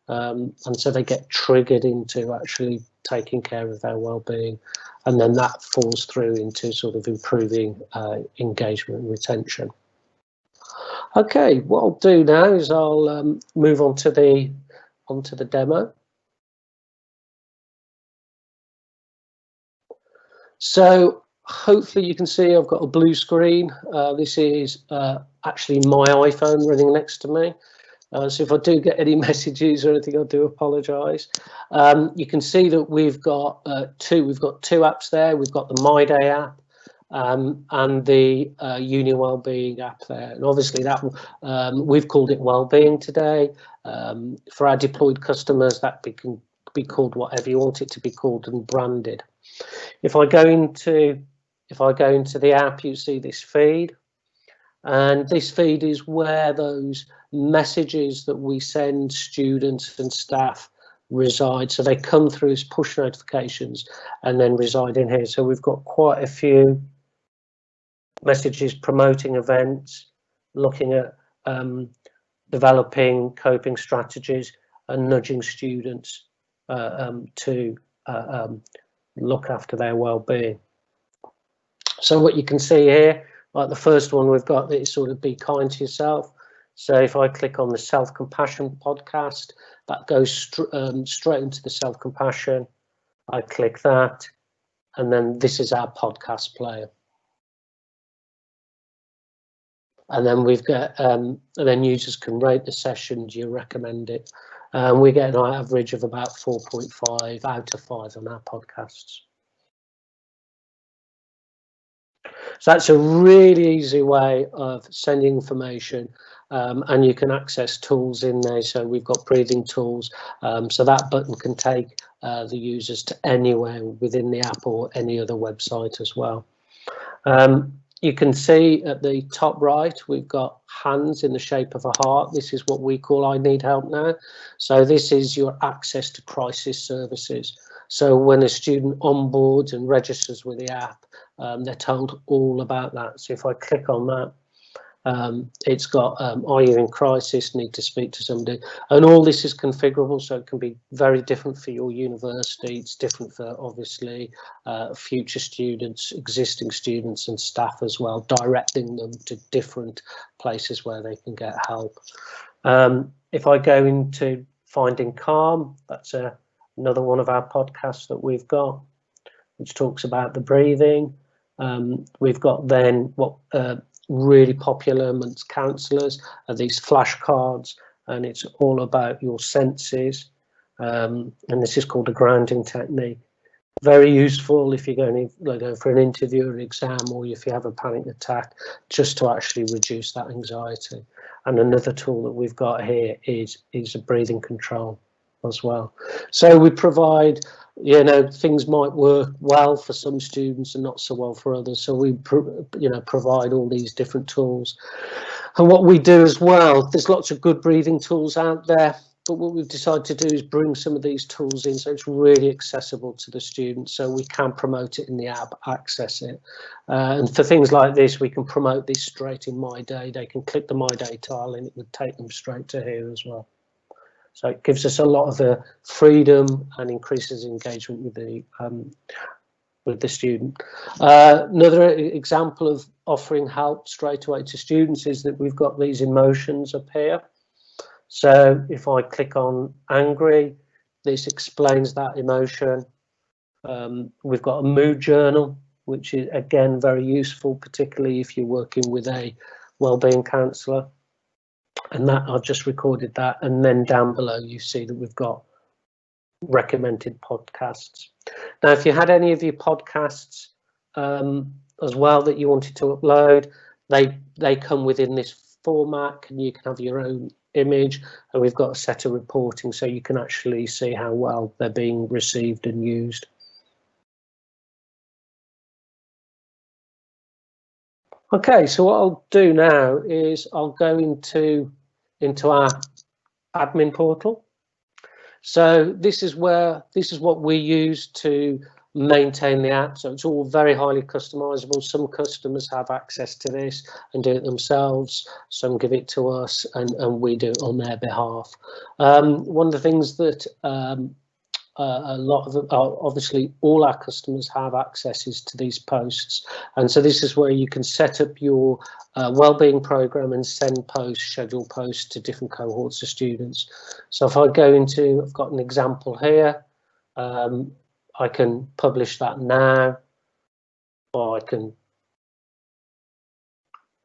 And so they get triggered into actually taking care of their well-being, and then that falls through into sort of improving engagement and retention. Okay, what I'll do now is I'll move on to the demo. So hopefully you can see I've got a blue screen. This is actually my iPhone running next to me. So if I do get any messages or anything, I do apologise. You can see that we've got two apps there. We've got the myday app and the UniWellbeing app there. And obviously that we've called it Wellbeing today. For our deployed customers, that can be called whatever you want it to be called and branded. If I go into the app, you see this feed. And this feed is where those messages that we send students and staff reside. So they come through as push notifications and then reside in here. So we've got quite a few messages promoting events, looking at developing coping strategies and nudging students to look after their well-being. So what you can see here, like the first one we've got, is sort of be kind to yourself. So if I click on the self-compassion podcast, that goes straight into the self-compassion. I click that, and then this is our podcast player. And then we've got, and then users can rate the sessions, you recommend it. We get an average of about 4.5 out of 5 on our podcasts. So that's a really easy way of sending information, and you can access tools in there. So we've got breathing tools, so that button can take the users to anywhere within the app or any other website as well. You can see at the top right, we've got hands in the shape of a heart. This is what we call I Need Help Now. So this is your access to crisis services. So when a student onboards and registers with the app, they're told all about that. So if I click on that, it's got are you in crisis, need to speak to somebody, and all this is configurable, so it can be very different for your university. It's different for obviously future students, existing students and staff as well, directing them to different places where they can get help. If I go into Finding Calm, that's another one of our podcasts that we've got, which talks about the breathing. We've got then what really popular amongst counsellors are these flashcards, and it's all about your senses, and this is called a grounding technique. Very useful if you're going to go for an interview or an exam, or if you have a panic attack, just to actually reduce that anxiety. And another tool that we've got here is a breathing control as well. So we provide, things might work well for some students and not so well for others. So we, provide all these different tools. And what we do as well, there's lots of good breathing tools out there, but what we've decided to do is bring some of these tools in so it's really accessible to the students, so we can promote it in the app, access it. And for things like this, we can promote this straight in myday. They can click the myday tile and it would take them straight to here as well. So it gives us a lot of the freedom and increases engagement with the student. Another example of offering help straight away to students is that we've got these emotions up here. So if I click on angry, this explains that emotion. We've got a mood journal, which is again very useful, particularly if you're working with a wellbeing counsellor. And that I've just recorded that. And then down below you see that we've got recommended podcasts. Now, if you had any of your podcasts as well that you wanted to upload, they come within this format, and you can have your own image, and we've got a set of reporting so you can actually see how well they're being received and used. Okay, so what I'll do now is I'll go into our admin portal. So this is what we use to maintain the app. So it's all very highly customizable. Some customers have access to this and do it themselves. Some give it to us and we do it on their behalf. One of the things that a lot of obviously all our customers have accesses to these posts, and so this is where you can set up your wellbeing program and send posts, schedule posts to different cohorts of students. So if I go into, I've got an example here. I can publish that now, or I can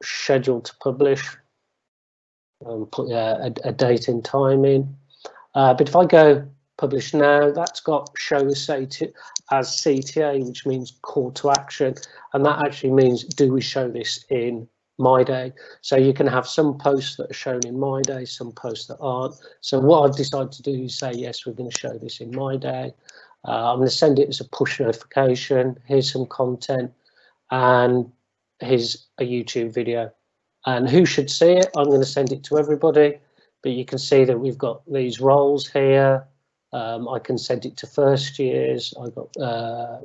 schedule to publish and put a date and time in. But if I go publish now, that's got show as CTA, which means call to action, and that actually means do we show this in myday. So you can have some posts that are shown in myday, some posts that aren't. So what I've decided to do is say yes, we're going to show this in myday. I'm going to send it as a push notification. Here's some content, and here's a YouTube video. And who should see it? I'm going to send it to everybody, but you can see that we've got these roles here. I can send it to first years. I've got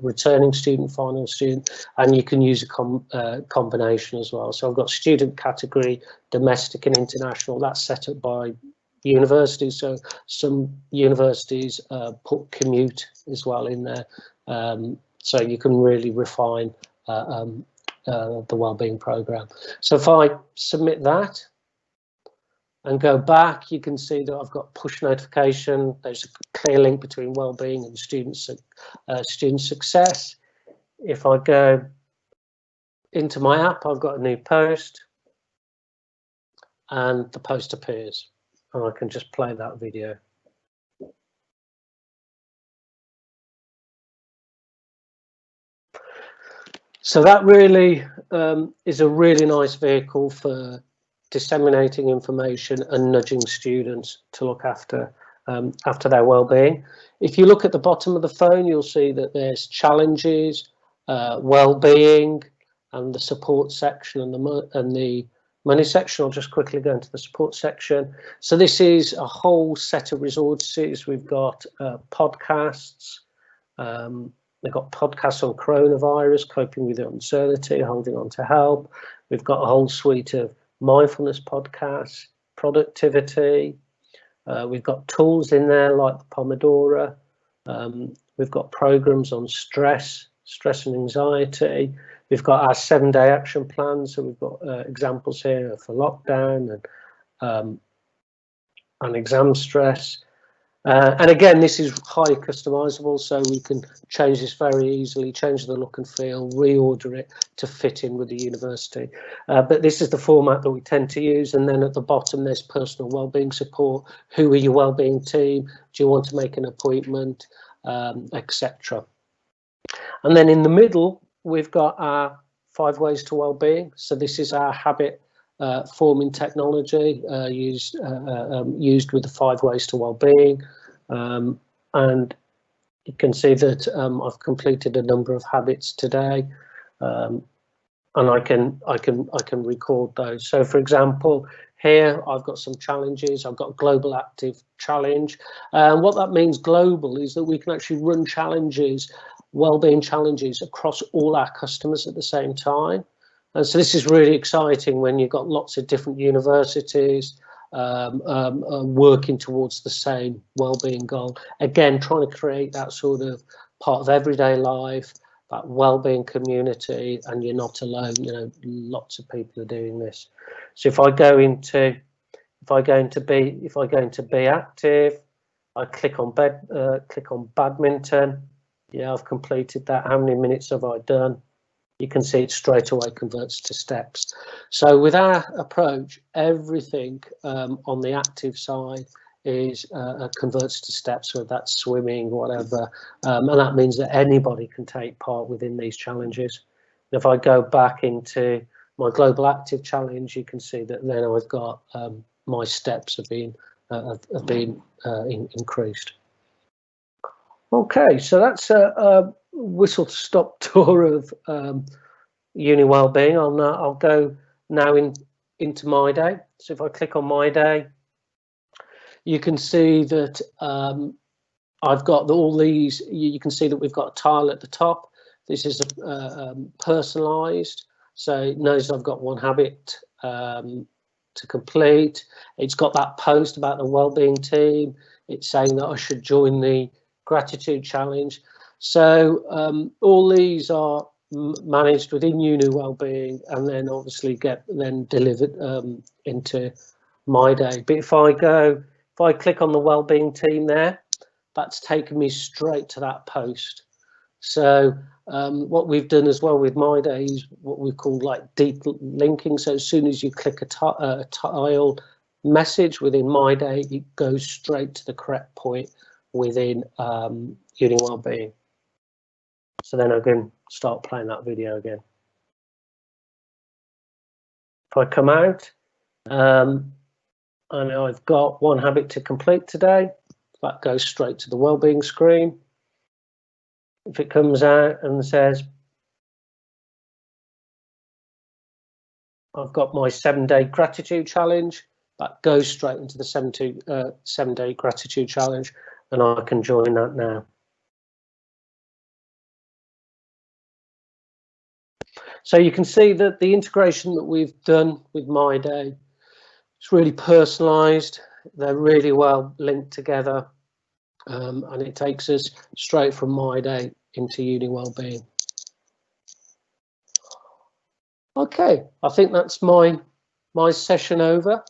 returning student, final student, and you can use a combination as well. So I've got student category, domestic and international. That's set up by universities. So some universities put commute as well in there. So you can really refine the wellbeing program. So if I submit that and go back, you can see that I've got push notification. There's a clear link between wellbeing and student success. If I go into my app, I've got a new post, and the post appears, and I can just play that video. So that really is a really nice vehicle for disseminating information and nudging students to look after their well-being. If you look at the bottom of the phone, you'll see that there's challenges, well-being, and the support section and the money section. I'll just quickly go into the support section. So this is a whole set of resources. We've got podcasts. They've got podcasts on coronavirus, coping with uncertainty, holding on to help. We've got a whole suite of mindfulness podcasts, productivity. We've got tools in there like the Pomodoro. We've got programs on stress and anxiety. We've got our 7-day action plan. So we've got examples here for lockdown and exam stress. And again, this is highly customizable, so we can change this very easily, change the look and feel, reorder it to fit in with the university. But this is the format that we tend to use. And then at the bottom, there's personal wellbeing support. Who are your wellbeing team? Do you want to make an appointment, etc. And then in the middle, we've got our 5 ways to wellbeing. So this is our habit forming technology used with the 5 ways to wellbeing, and you can see that I've completed a number of habits today, and I can record those. So, for example, here I've got some challenges. I've got global active challenge, and what that means global is that we can actually run challenges, wellbeing challenges, across all our customers at the same time. And so this is really exciting when you've got lots of different universities working towards the same wellbeing goal. Again, trying to create that sort of part of everyday life, that wellbeing community, and you're not alone. You know, lots of people are doing this. So if I go into be active, I click on badminton. Yeah, I've completed that. How many minutes have I done? You can see it straight away converts to steps. So with our approach, everything on the active side is converts to steps, whether that's swimming, whatever, and that means that anybody can take part within these challenges. And if I go back into my global active challenge, you can see that then I've got my steps have been increased. Okay, so that's a whistle-stop tour of UniWellbeing. I'll go now into myday. So if I click on myday, you can see that I've got all these. You can see that we've got a tile at the top. This is personalised, so it knows I've got one habit to complete. It's got that post about the wellbeing team. It's saying that I should join the gratitude challenge. So all these are managed within UniWellbeing and then obviously get delivered into myday. But if I click on the wellbeing team there, that's taken me straight to that post. So what we've done as well with myday is what we call like deep linking. So as soon as you click a tile message within myday, it goes straight to the correct point within UniWellbeing. So then I can start playing that video again. If I come out, and I've got one habit to complete today, that goes straight to the wellbeing screen. If it comes out and says, I've got my 7-day gratitude challenge, that goes straight into the 7-day gratitude challenge, and I can join that now. So you can see that the integration that we've done with myday, it's really personalised. They're really well linked together, and it takes us straight from myday into UniWellbeing. Okay, I think that's my session over.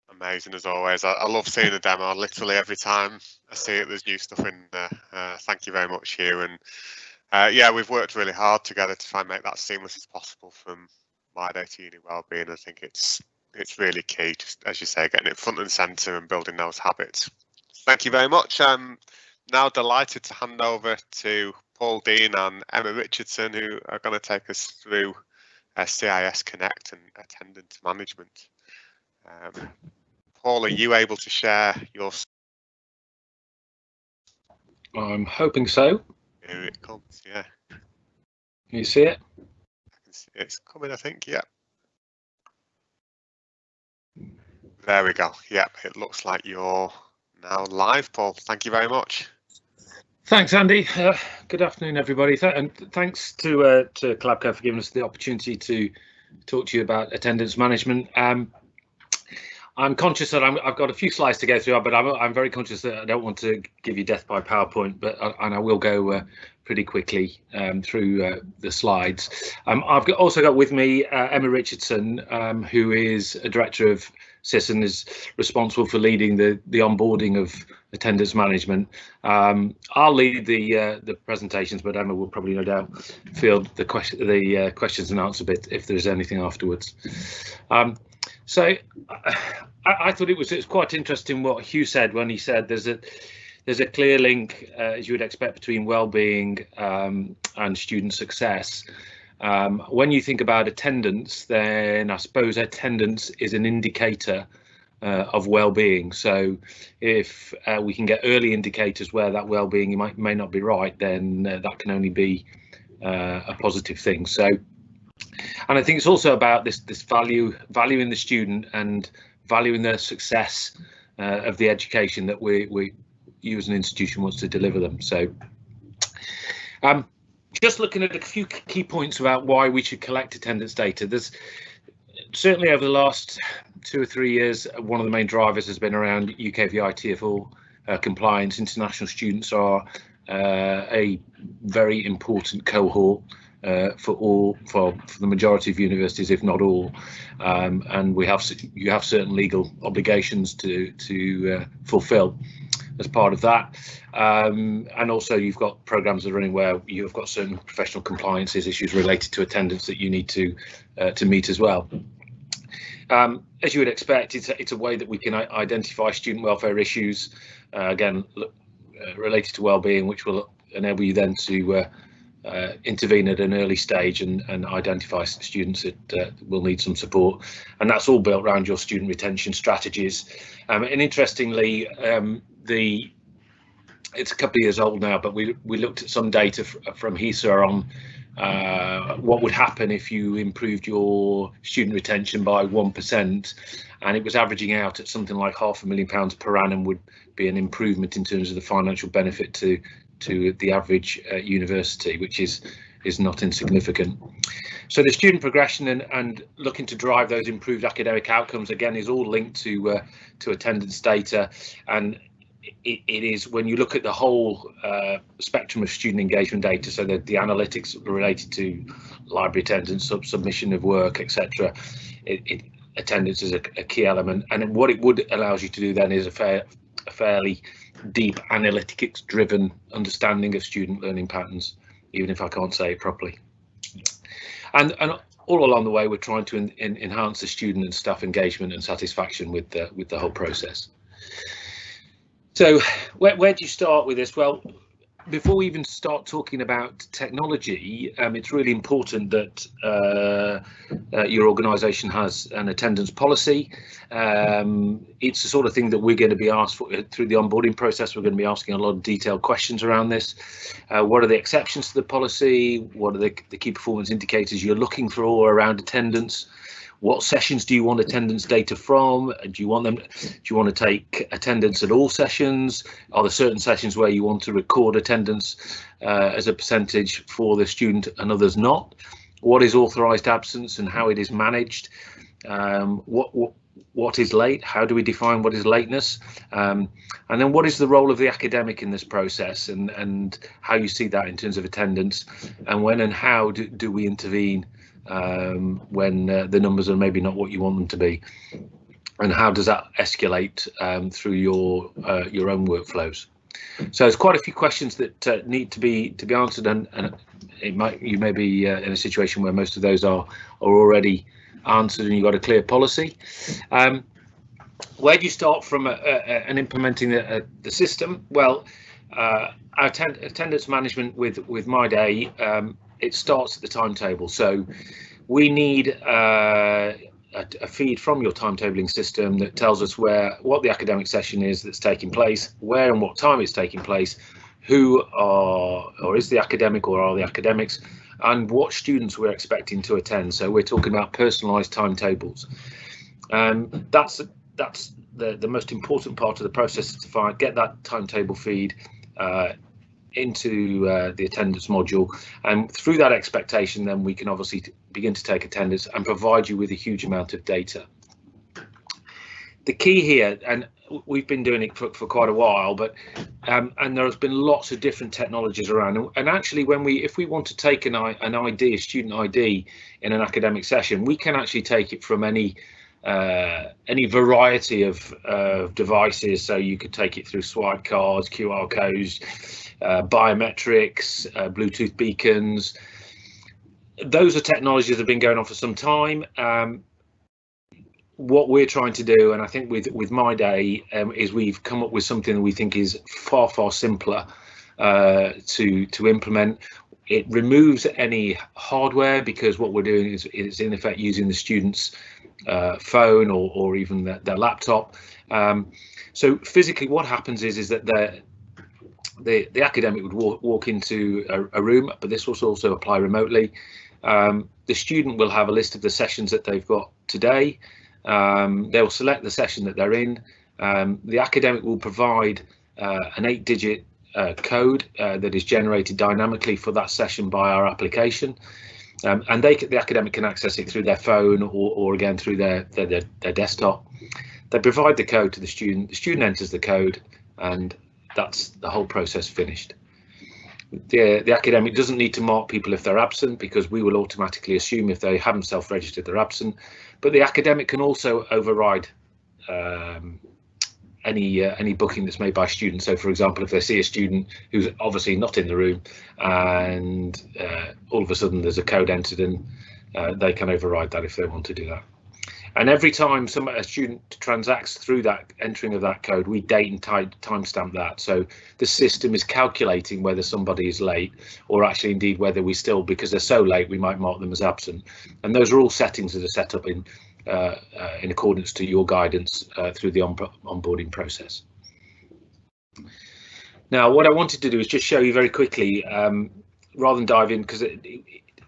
Amazing as always. I love seeing the demo. Literally every time I see it, there's new stuff in there. Thank you very much, Hugh. And yeah, we've worked really hard together to try and make that seamless as possible from myday to UniWellbeing. I think it's really key, just as you say, getting it front and centre and building those habits. Thank you very much. I'm now delighted to hand over to Paul Dean and Emma Richardson, who are going to take us through CIS Connect and attendance management. Paul, are you able to share your? I'm hoping so. Here it comes, yeah. Can you see it? I can see it's coming, I think, yeah. There we go. Yep, it looks like you're now live, Paul. Thank you very much. Thanks, Andy. Good afternoon, everybody. And thanks to Collabco for giving us the opportunity to talk to you about attendance management. I'm conscious that I've got a few slides to go through, but I'm very conscious that I don't want to give you death by PowerPoint, and I will go pretty quickly through the slides. I've also got with me Emma Richardson, who is a director of CIS and is responsible for leading the onboarding of attendance management. I'll lead the presentations, but Emma will probably no doubt field the questions and answer bit if there's anything afterwards. So I thought it was quite interesting what Hugh said when he said there's a clear link, as you would expect, between well-being and student success. When you think about attendance, then I suppose attendance is an indicator of well-being. So if we can get early indicators where that well-being may not be right, then that can only be a positive thing. So, and I think it's also about this valuing the student and valuing the success of the education that we you as an institution wants to deliver them. So just looking at a few key points about why we should collect attendance data. There's certainly over the last 2 or 3 years, one of the main drivers has been around UKVI TFL compliance. International students are a very important cohort for the majority of universities, if not all, and you have certain legal obligations to fulfil as part of that, and also you've got programs that are running where you've got certain professional compliances issues related to attendance that you need to meet as well. As you would expect, it's a way that we can identify student welfare issues, again related to well-being, which will enable you then to intervene at an early stage and identify students that will need some support, and that's all built around your student retention strategies. And interestingly, it's a couple of years old now, but we looked at some data from HESA on what would happen if you improved your student retention by 1%, and it was averaging out at something like £500,000 per annum would be an improvement in terms of the financial benefit to the average university, which is not insignificant. So the student progression and looking to drive those improved academic outcomes, again, is all linked to attendance data. And it is, when you look at the whole spectrum of student engagement data, so the analytics related to library attendance, submission of work, etc., attendance is a key element. And what it would allows you to do then is a fairly deep analytics driven understanding of student learning patterns, even if I can't say it properly. And all along the way, we're trying to enhance the student and staff engagement and satisfaction with the whole process. So where do you start with this? Well, before we even start talking about technology, it's really important that your organisation has an attendance policy. It's the sort of thing that we're going to be asked for through the onboarding process. We're going to be asking a lot of detailed questions around this. What are the exceptions to the policy? What are the key performance indicators you're looking for around attendance? What sessions do you want attendance data from? Do you want to take attendance at all sessions? Are there certain sessions where you want to record attendance as a percentage for the student and others not? What is authorised absence and how it is managed? What is late? How do we define what is lateness? And then what is the role of the academic in this process, and how you see that in terms of attendance, and when and how do we intervene when the numbers are maybe not what you want them to be, and how does that escalate through your own workflows? So there's quite a few questions that need to be answered, and you may be in a situation where most of those are already answered and you've got a clear policy. Where do you start from and implementing the system? Well, our attendance management with myday, it starts at the timetable. So we need a feed from your timetabling system that tells us what the academic session is that's taking place, where and what time it's taking place, who is the academic or are the academics, and what students we're expecting to attend. So we're talking about personalised timetables. That's the most important part of the process, is to get that timetable feed into the attendance module, and through that expectation then we can obviously begin to take attendance and provide you with a huge amount of data. The key here, and we've been doing it for quite a while, but and there has been lots of different technologies around, and actually if we want to take an ID, a student ID in an academic session, we can actually take it from any any variety of devices. So you could take it through swipe cards, QR codes, biometrics, Bluetooth beacons. Those are technologies that have been going on for some time. What we're trying to do, and I think with myday, is we've come up with something that we think is far simpler to implement. It removes any hardware, because what we're doing is in effect using the student's phone or even their laptop. So physically, what happens is that the academic would walk into a room, but this will also apply remotely. The student will have a list of the sessions that they've got today. They'll select the session that they're in. The academic will provide an 8-digit code that is generated dynamically for that session by our application, and the academic can access it through their phone or again through their desktop. They provide the code to the student enters the code, and that's the whole process finished. The academic doesn't need to mark people if they're absent, because we will automatically assume if they haven't self-registered they're absent, but the academic can also override any booking that's made by a student. So for example, if they see a student who's obviously not in the room and all of a sudden there's a code entered in, they can override that if they want to do that. And every time a student transacts through that entering of that code, we date and timestamp that. So the system is calculating whether somebody is late, or actually indeed whether we still, because they're so late, we might mark them as absent. And those are all settings that are set up in accordance to your guidance through the onboarding process. Now, what I wanted to do is just show you very quickly, rather than dive in, because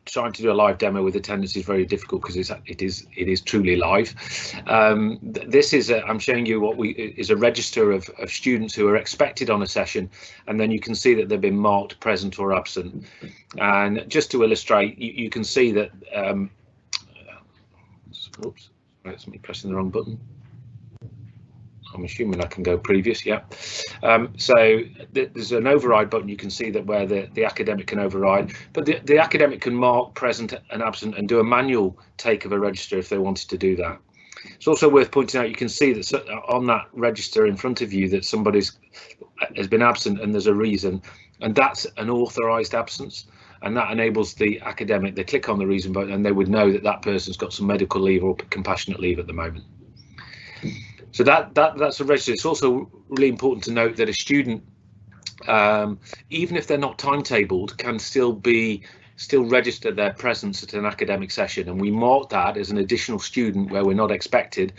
trying to do a live demo with attendance is very difficult, because it is truly live. This is I'm showing you what is a register of students who are expected on a session, and then you can see that they've been marked present or absent. And just to illustrate, you can see that oops, that's me pressing the wrong button. I'm assuming I can go previous, yeah. So there's an override button. You can see that where the academic can override, but the academic can mark present and absent and do a manual take of a register if they wanted to do that. It's also worth pointing out, you can see that on that register in front of you that somebody has been absent and there's a reason, and that's an authorised absence. And that enables the academic, they click on the reason button and they would know that that person's got some medical leave or compassionate leave at the moment. So that's a register. It's also really important to note that a student, even if they're not timetabled, can still register their presence at an academic session, and we mark that as an additional student where we're not expected,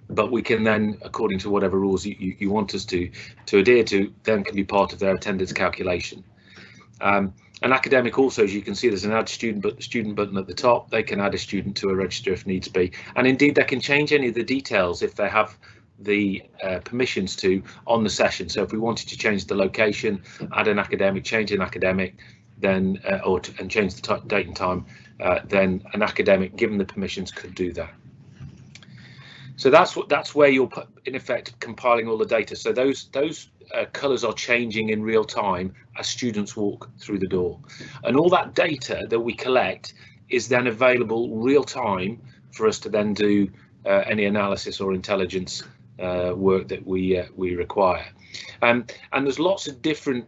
but we can then, according to whatever rules you want us to adhere to, then can be part of their attendance calculation. An academic also, as you can see, there's an add student button at the top. They can add a student to a register if needs be, and indeed they can change any of the details if they have the permissions to on the session. So if we wanted to change the location, add an academic, change an academic, then and change the date and time, then an academic, given the permissions, could do that. So that's where you're in effect compiling all the data. So those colours are changing in real time as students walk through the door, and all that data that we collect is then available real time for us to then do any analysis or intelligence work that we require. And there's lots of different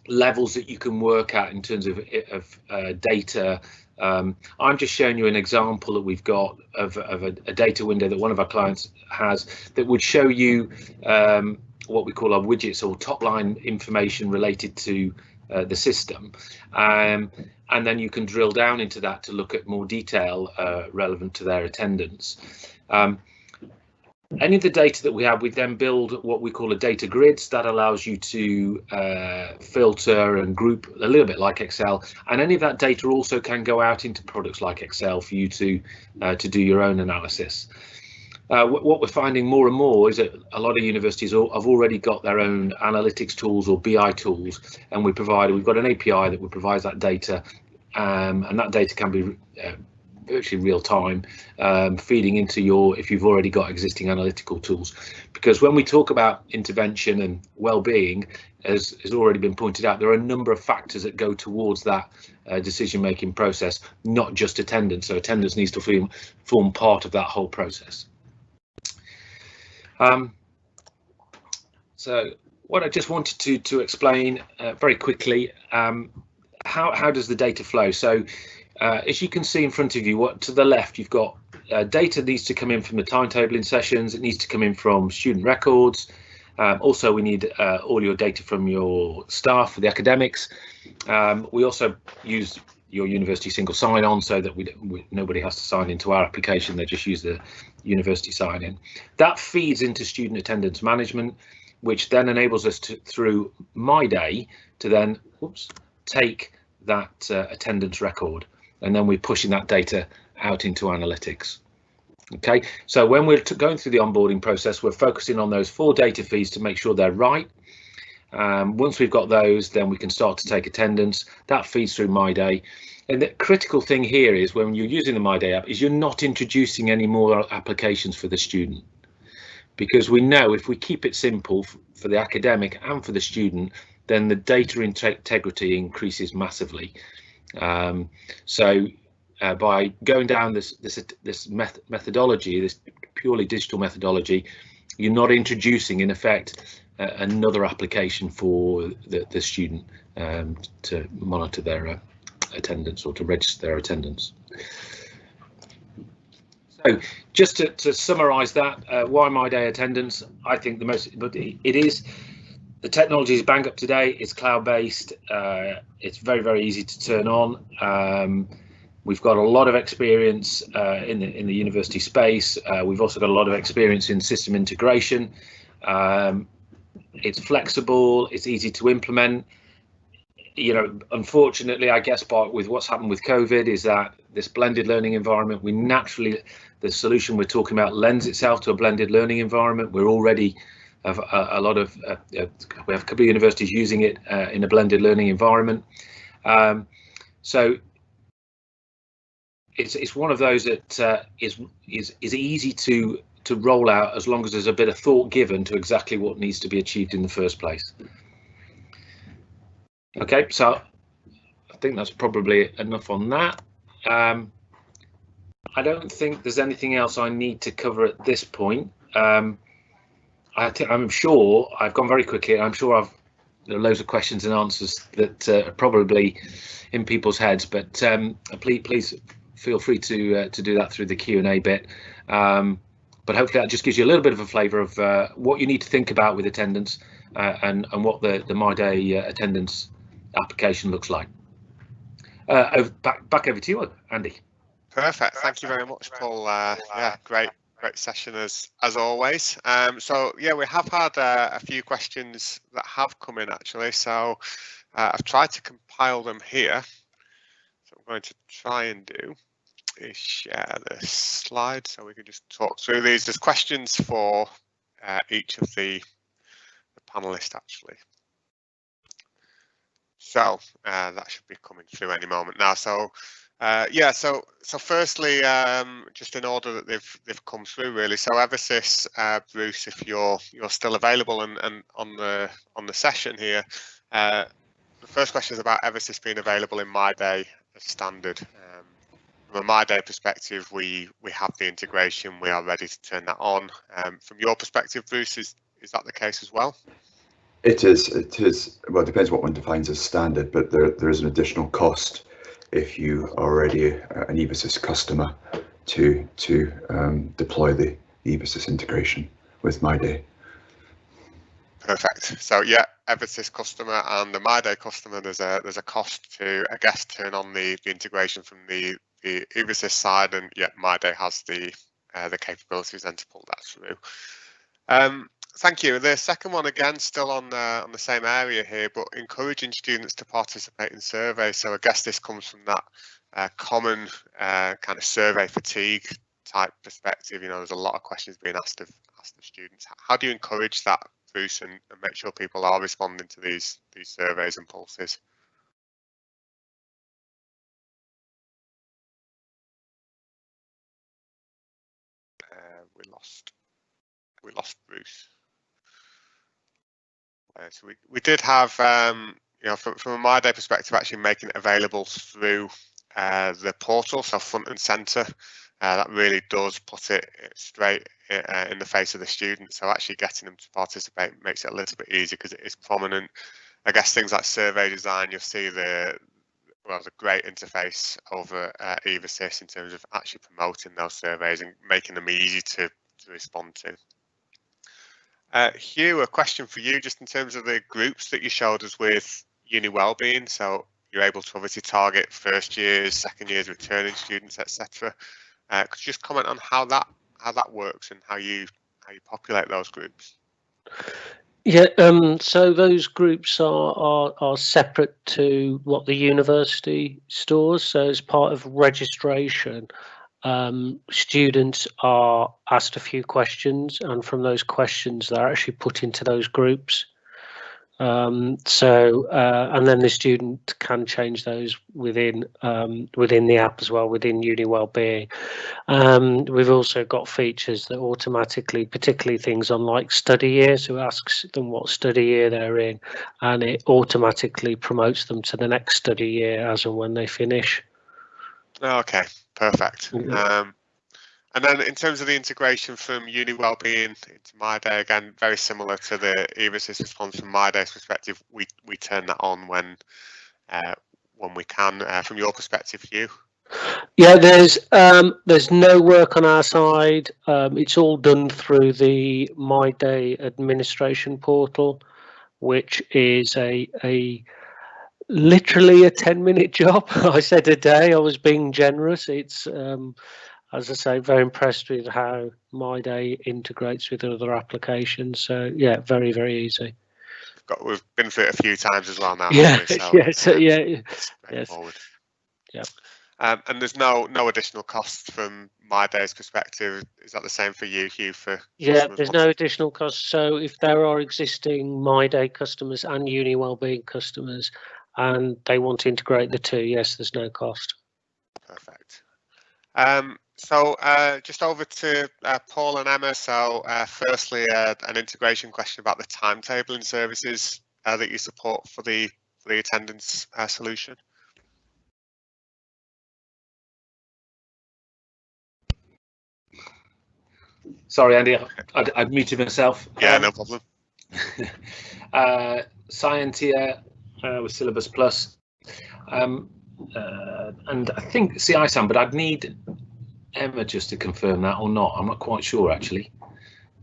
levels that you can work at in terms of data. I'm just showing you an example that we've got of a data window that one of our clients has that would show you what we call our widgets, or top line information related to the system, and then you can drill down into that to look at more detail relevant to their attendance. Any of the data that we have, we then build what we call a data grids that allows you to filter and group a little bit like Excel, and any of that data also can go out into products like Excel for you to do your own analysis. What we're finding more and more is that a lot of universities have already got their own analytics tools or BI tools, and we've got an API that provides that data, and that data can be virtually real time, feeding into if you've already got existing analytical tools. Because when we talk about intervention and well-being, as has already been pointed out, there are a number of factors that go towards that decision-making process, not just attendance. So attendance needs to form part of that whole process. So what I just wanted to explain very quickly, how does the data flow? So as you can see in front of you, what to the left, you've got data needs to come in from the timetabling sessions. It needs to come in from student records. Also, we need all your data from your staff for the academics. We also use your university single sign-on so that nobody has to sign into our application. They just use the university sign-in. That feeds into student attendance management, which then enables us to, through myday, to then take that attendance record, and then we're pushing that data out into analytics. Okay, so when we're going through the onboarding process, we're focusing on those 4 data feeds to make sure they're right. Once we've got those, then we can start to take attendance. That feeds through myday. And the critical thing here is when you're using the myday app is you're not introducing any more applications for the student, because we know if we keep it simple for the academic and for the student, then the data integrity increases massively. By going down this methodology, this purely digital methodology, you're not introducing, in effect, another application for the student to monitor their attendance or to register their attendance. So just to summarise that, why myday attendance? I think the technology is bang up to date. It's cloud-based. It's very, very easy to turn on. We've got a lot of experience in the university space. We've also got a lot of experience in system integration. It's flexible. It's easy to implement. You know, unfortunately, I guess with what's happened with COVID is that this blended learning environment, the solution we're talking about lends itself to a blended learning environment. We're already we have a couple of universities using it in a blended learning environment. So it's one of those that is easy to roll out as long as there's a bit of thought given to exactly what needs to be achieved in the first place. Okay, so I think that's probably enough on that. I don't think there's anything else I need to cover at this point. I'm sure I've gone very quickly. I'm sure there are loads of questions and answers that are probably in people's heads, but please feel free to do that through the Q&A bit. But hopefully that just gives you a little bit of a flavour of what you need to think about with attendance and what the myday attendance application looks like. Back over to you, Andy. Perfect. Thank you very much, Paul. Yeah, great session as always. So yeah, we have had a few questions that have come in actually. So I've tried to compile them here. So I'm going to try and do is share this slide so we can just talk through these. There's questions for each of the panelists actually. So that should be coming through any moment now. So yeah, so firstly, just in order that they've come through really. So Eversys, Bruce, if you're still available and on the session here, the first question is about Eversys being available in myday as standard. From a myday perspective, we have the integration. We are ready to turn that on. From your perspective, Bruce, is that the case as well? It is. Well, it depends what one defines as standard, but there is an additional cost if you are already an Eversys customer to deploy the Eversys integration with myday. Perfect. So yeah, Eversys customer and the myday customer, there's a cost to, I guess, turn on the integration from the Eversys side, and yet myday has the capabilities then to pull that through. Thank you. The second one, again, still on the same area here, but encouraging students to participate in surveys. So I guess this comes from that common kind of survey fatigue type perspective. You know, there's a lot of questions being asked of students. How do you encourage that, Bruce, and make sure people are responding to these surveys and pulses? We lost Bruce. So we did have, you know, from a myday perspective, actually making it available through the portal, so front and center that really does put it straight in the face of the student. So actually getting them to participate makes it a little bit easier because it is prominent. I guess things like survey design, you'll see the great interface over EvaSys in terms of actually promoting those surveys and making them easy to respond to. Hugh, a question for you, just in terms of the groups that you showed us with Wellbeing. So you're able to obviously target first years, second years, returning students, etc. Could you just comment on how that works and how you populate those groups? Yeah, so those groups are separate to what the university stores. So as part of registration, students are asked a few questions, and from those questions they're actually put into those groups. And then the student can change those within the app as well, within Wellbeing. We've also got features that automatically, particularly things on like study year, so it asks them what study year they're in, and it automatically promotes them to the next study year as and when they finish. Okay, perfect. And then in terms of the integration from Wellbeing into myday, again, very similar to the EvaSys response from myday's perspective, we turn that on when we can. From your perspective, Hugh? Yeah, there's no work on our side. It's all done through the myday administration portal, which is a literally a 10-minute job. I said a day, I was being generous. It's as I say, very impressed with how myday integrates with other applications. So yeah, very, very easy. We've been through it a few times as well now. Yeah, so, yes. straightforward. Yeah. And there's no additional cost from myday's perspective. Is that the same for you, Hugh? There's no additional cost. So if there are existing myday customers and Wellbeing customers, and they want to integrate the two, yes, there's no cost. Perfect. So just over to Paul and Emma. So firstly, an integration question about the timetabling services that you support for the attendance solution. Sorry, Andy, I'd muted myself. Yeah, no problem. Scientia with Syllabus Plus, and I think CISAM, but I'd need Emma just to confirm that or not. I'm not quite sure actually,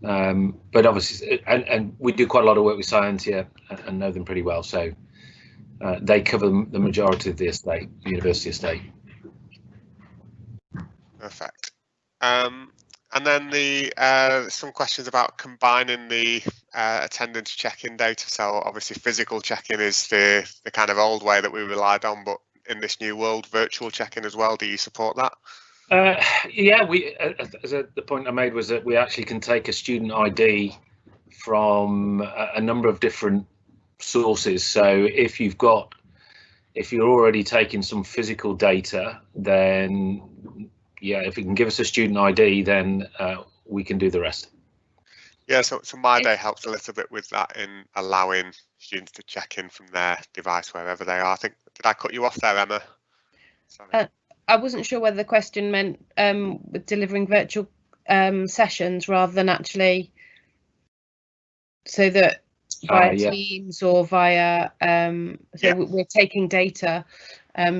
but obviously, and we do quite a lot of work with Scientia and know them pretty well, so they cover the majority of the estate, the university estate. Perfect. And then some questions about combining the attendance check-in data. So obviously physical check-in is the kind of old way that we relied on, but in this new world, virtual check-in as well. Do you support that? Yeah, the point I made was that we actually can take a student ID from a number of different sources. So if you're already taking some physical data, then yeah, if you can give us a student ID, then we can do the rest. Yeah, so myday helps a little bit with that in allowing students to check in from their device wherever they are. I think, did I cut you off there, Emma? Sorry. I wasn't sure whether the question meant with delivering virtual sessions rather than actually, so that via Teams or via we're taking data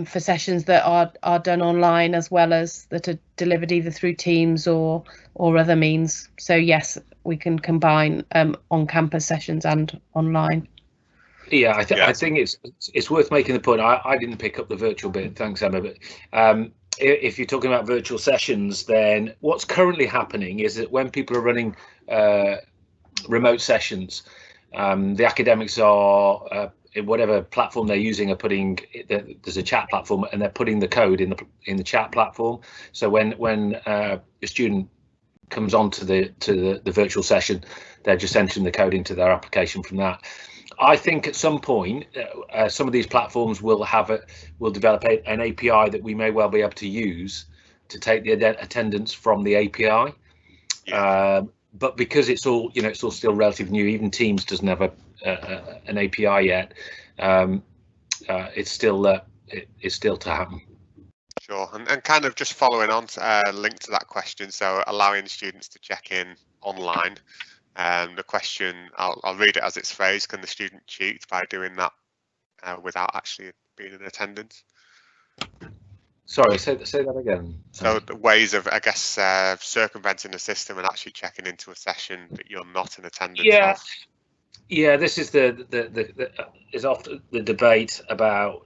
for sessions that are done online as well as that are delivered either through Teams or other means. So yes, we can combine on-campus sessions and online. Yeah, I think it's worth making the point. I didn't pick up the virtual bit, thanks Emma, but if you're talking about virtual sessions, then what's currently happening is that when people are running remote sessions, the academics are whatever platform they're using are putting, there's a chat platform, and they're putting the code in the chat platform. So when a student comes onto the virtual session, they're just entering the code into their application from that. I think at some point some of these platforms will develop an API that we may well be able to use to take the attendance from the API. But because it's all still relatively new, even Teams doesn't have an API yet. It's still to happen. Sure, and kind of just following on to link to that question, so allowing students to check in online. The question, I'll read it as it's phrased: can the student cheat by doing that without actually being in attendance? Sorry, say that again. So the ways of, I guess, circumventing the system and actually checking into a session that you're not in attendance of. Yeah, this is is often the debate about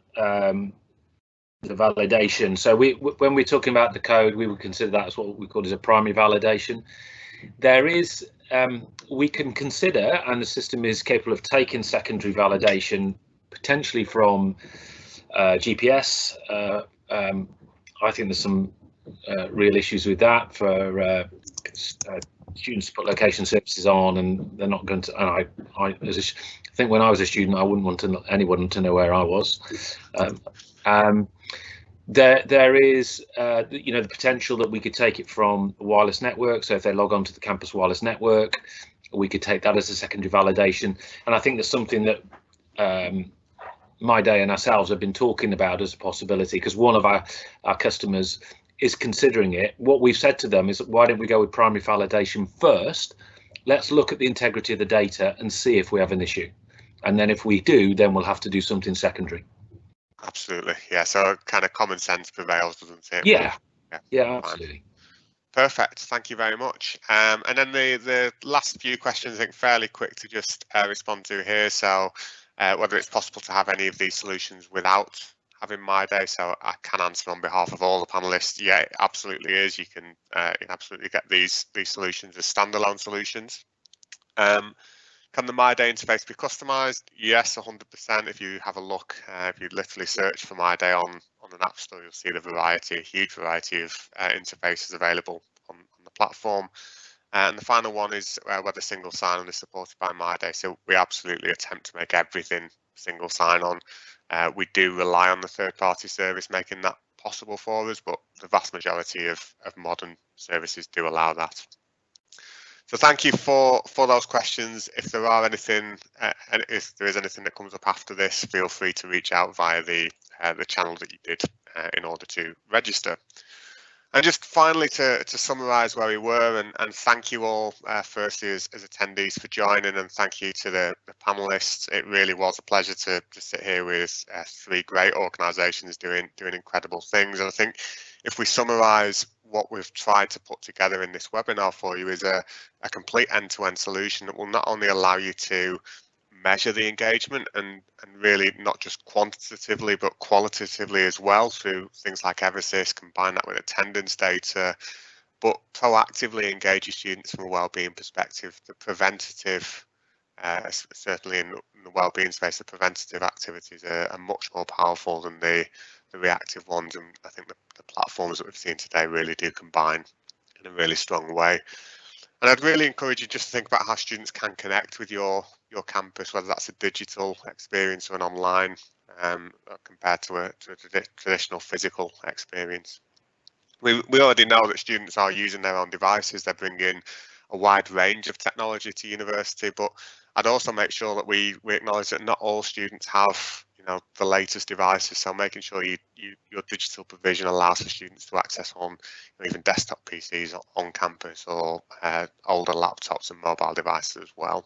the validation. So when we're talking about the code, we would consider that as what we call as a primary validation. There is, we can consider, and the system is capable of taking secondary validation, potentially from GPS. I think there's some real issues with that for students to put location services on, and they're not going to. And I think when I was a student, I wouldn't want anyone to know where I was. There is, the potential that we could take it from a wireless network. So if they log on to the campus wireless network, we could take that as a secondary validation. And I think that's something that myday and ourselves have been talking about as a possibility, because one of our customers is considering it. What we've said to them is, why don't we go with primary validation first? Let's look at the integrity of the data and see if we have an issue. And then if we do, then we'll have to do something secondary. Absolutely, yeah. So kind of common sense prevails, doesn't it? Yeah, absolutely. Perfect, thank you very much. And then the last few questions, I think fairly quick to just respond to here. So whether it's possible to have any of these solutions without having myday. So I can answer on behalf of all the panelists. Yeah, it absolutely is. You can absolutely get these solutions as standalone solutions. Can the myday interface be customized? Yes, 100%. If you have a look, if you literally search for myday on an app store, you'll see a huge variety of interfaces available on the platform. And the final one is whether single sign-on is supported by myday. So we absolutely attempt to make everything single sign-on. We do rely on the third-party service making that possible for us, but the vast majority of modern services do allow that. So thank you for those questions. If there are anything, and if there is anything that comes up after this, feel free to reach out via the channel that you did in order to register. And just finally to summarise where we were, and thank you all firstly as attendees for joining, and thank you to the panelists. It really was a pleasure to sit here with three great organisations doing incredible things. And I think if we summarise what we've tried to put together in this webinar for you is a complete end-to-end solution that will not only allow you to measure the engagement and really not just quantitatively but qualitatively as well through things like Eversys, combine that with attendance data, but proactively engage your students from a wellbeing perspective. The preventative, certainly in the wellbeing space, the preventative activities are much more powerful than the reactive ones, and I think the platforms that we've seen today really do combine in a really strong way. And I'd really encourage you just to think about how students can connect with your campus, whether that's a digital experience or an online, compared to a traditional physical experience. We already know that students are using their own devices. They're bringing a wide range of technology to university, but I'd also make sure that we acknowledge that not all students have the latest devices, so making sure your digital provision allows for students to access on even desktop PCs on campus, or older laptops and mobile devices as well.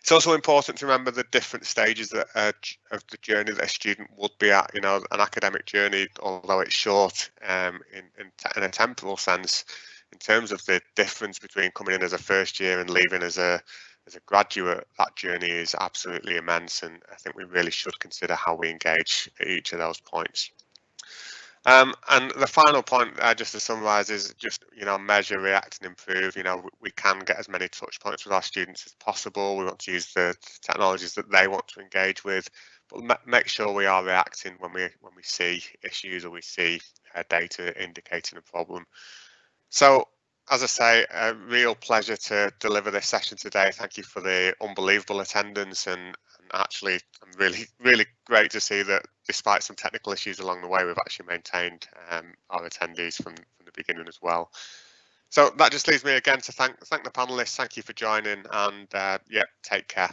It's also important to remember the different stages of the journey that a student would be at. An academic journey, although it's short in a temporal sense, in terms of the difference between coming in as a first year and leaving as a graduate, that journey is absolutely immense, and I think we really should consider how we engage at each of those points. And the final point, just to summarise, is just measure, react, and improve. We can get as many touch points with our students as possible. We want to use the technologies that they want to engage with, but make sure we are reacting when we see issues or we see data indicating a problem. So, as I say, a real pleasure to deliver this session today. Thank you for the unbelievable attendance, and actually I'm really great to see that despite some technical issues along the way, we've actually maintained our attendees from the beginning as well. So that just leaves me again to thank the panelists. Thank you for joining, and yeah, take care.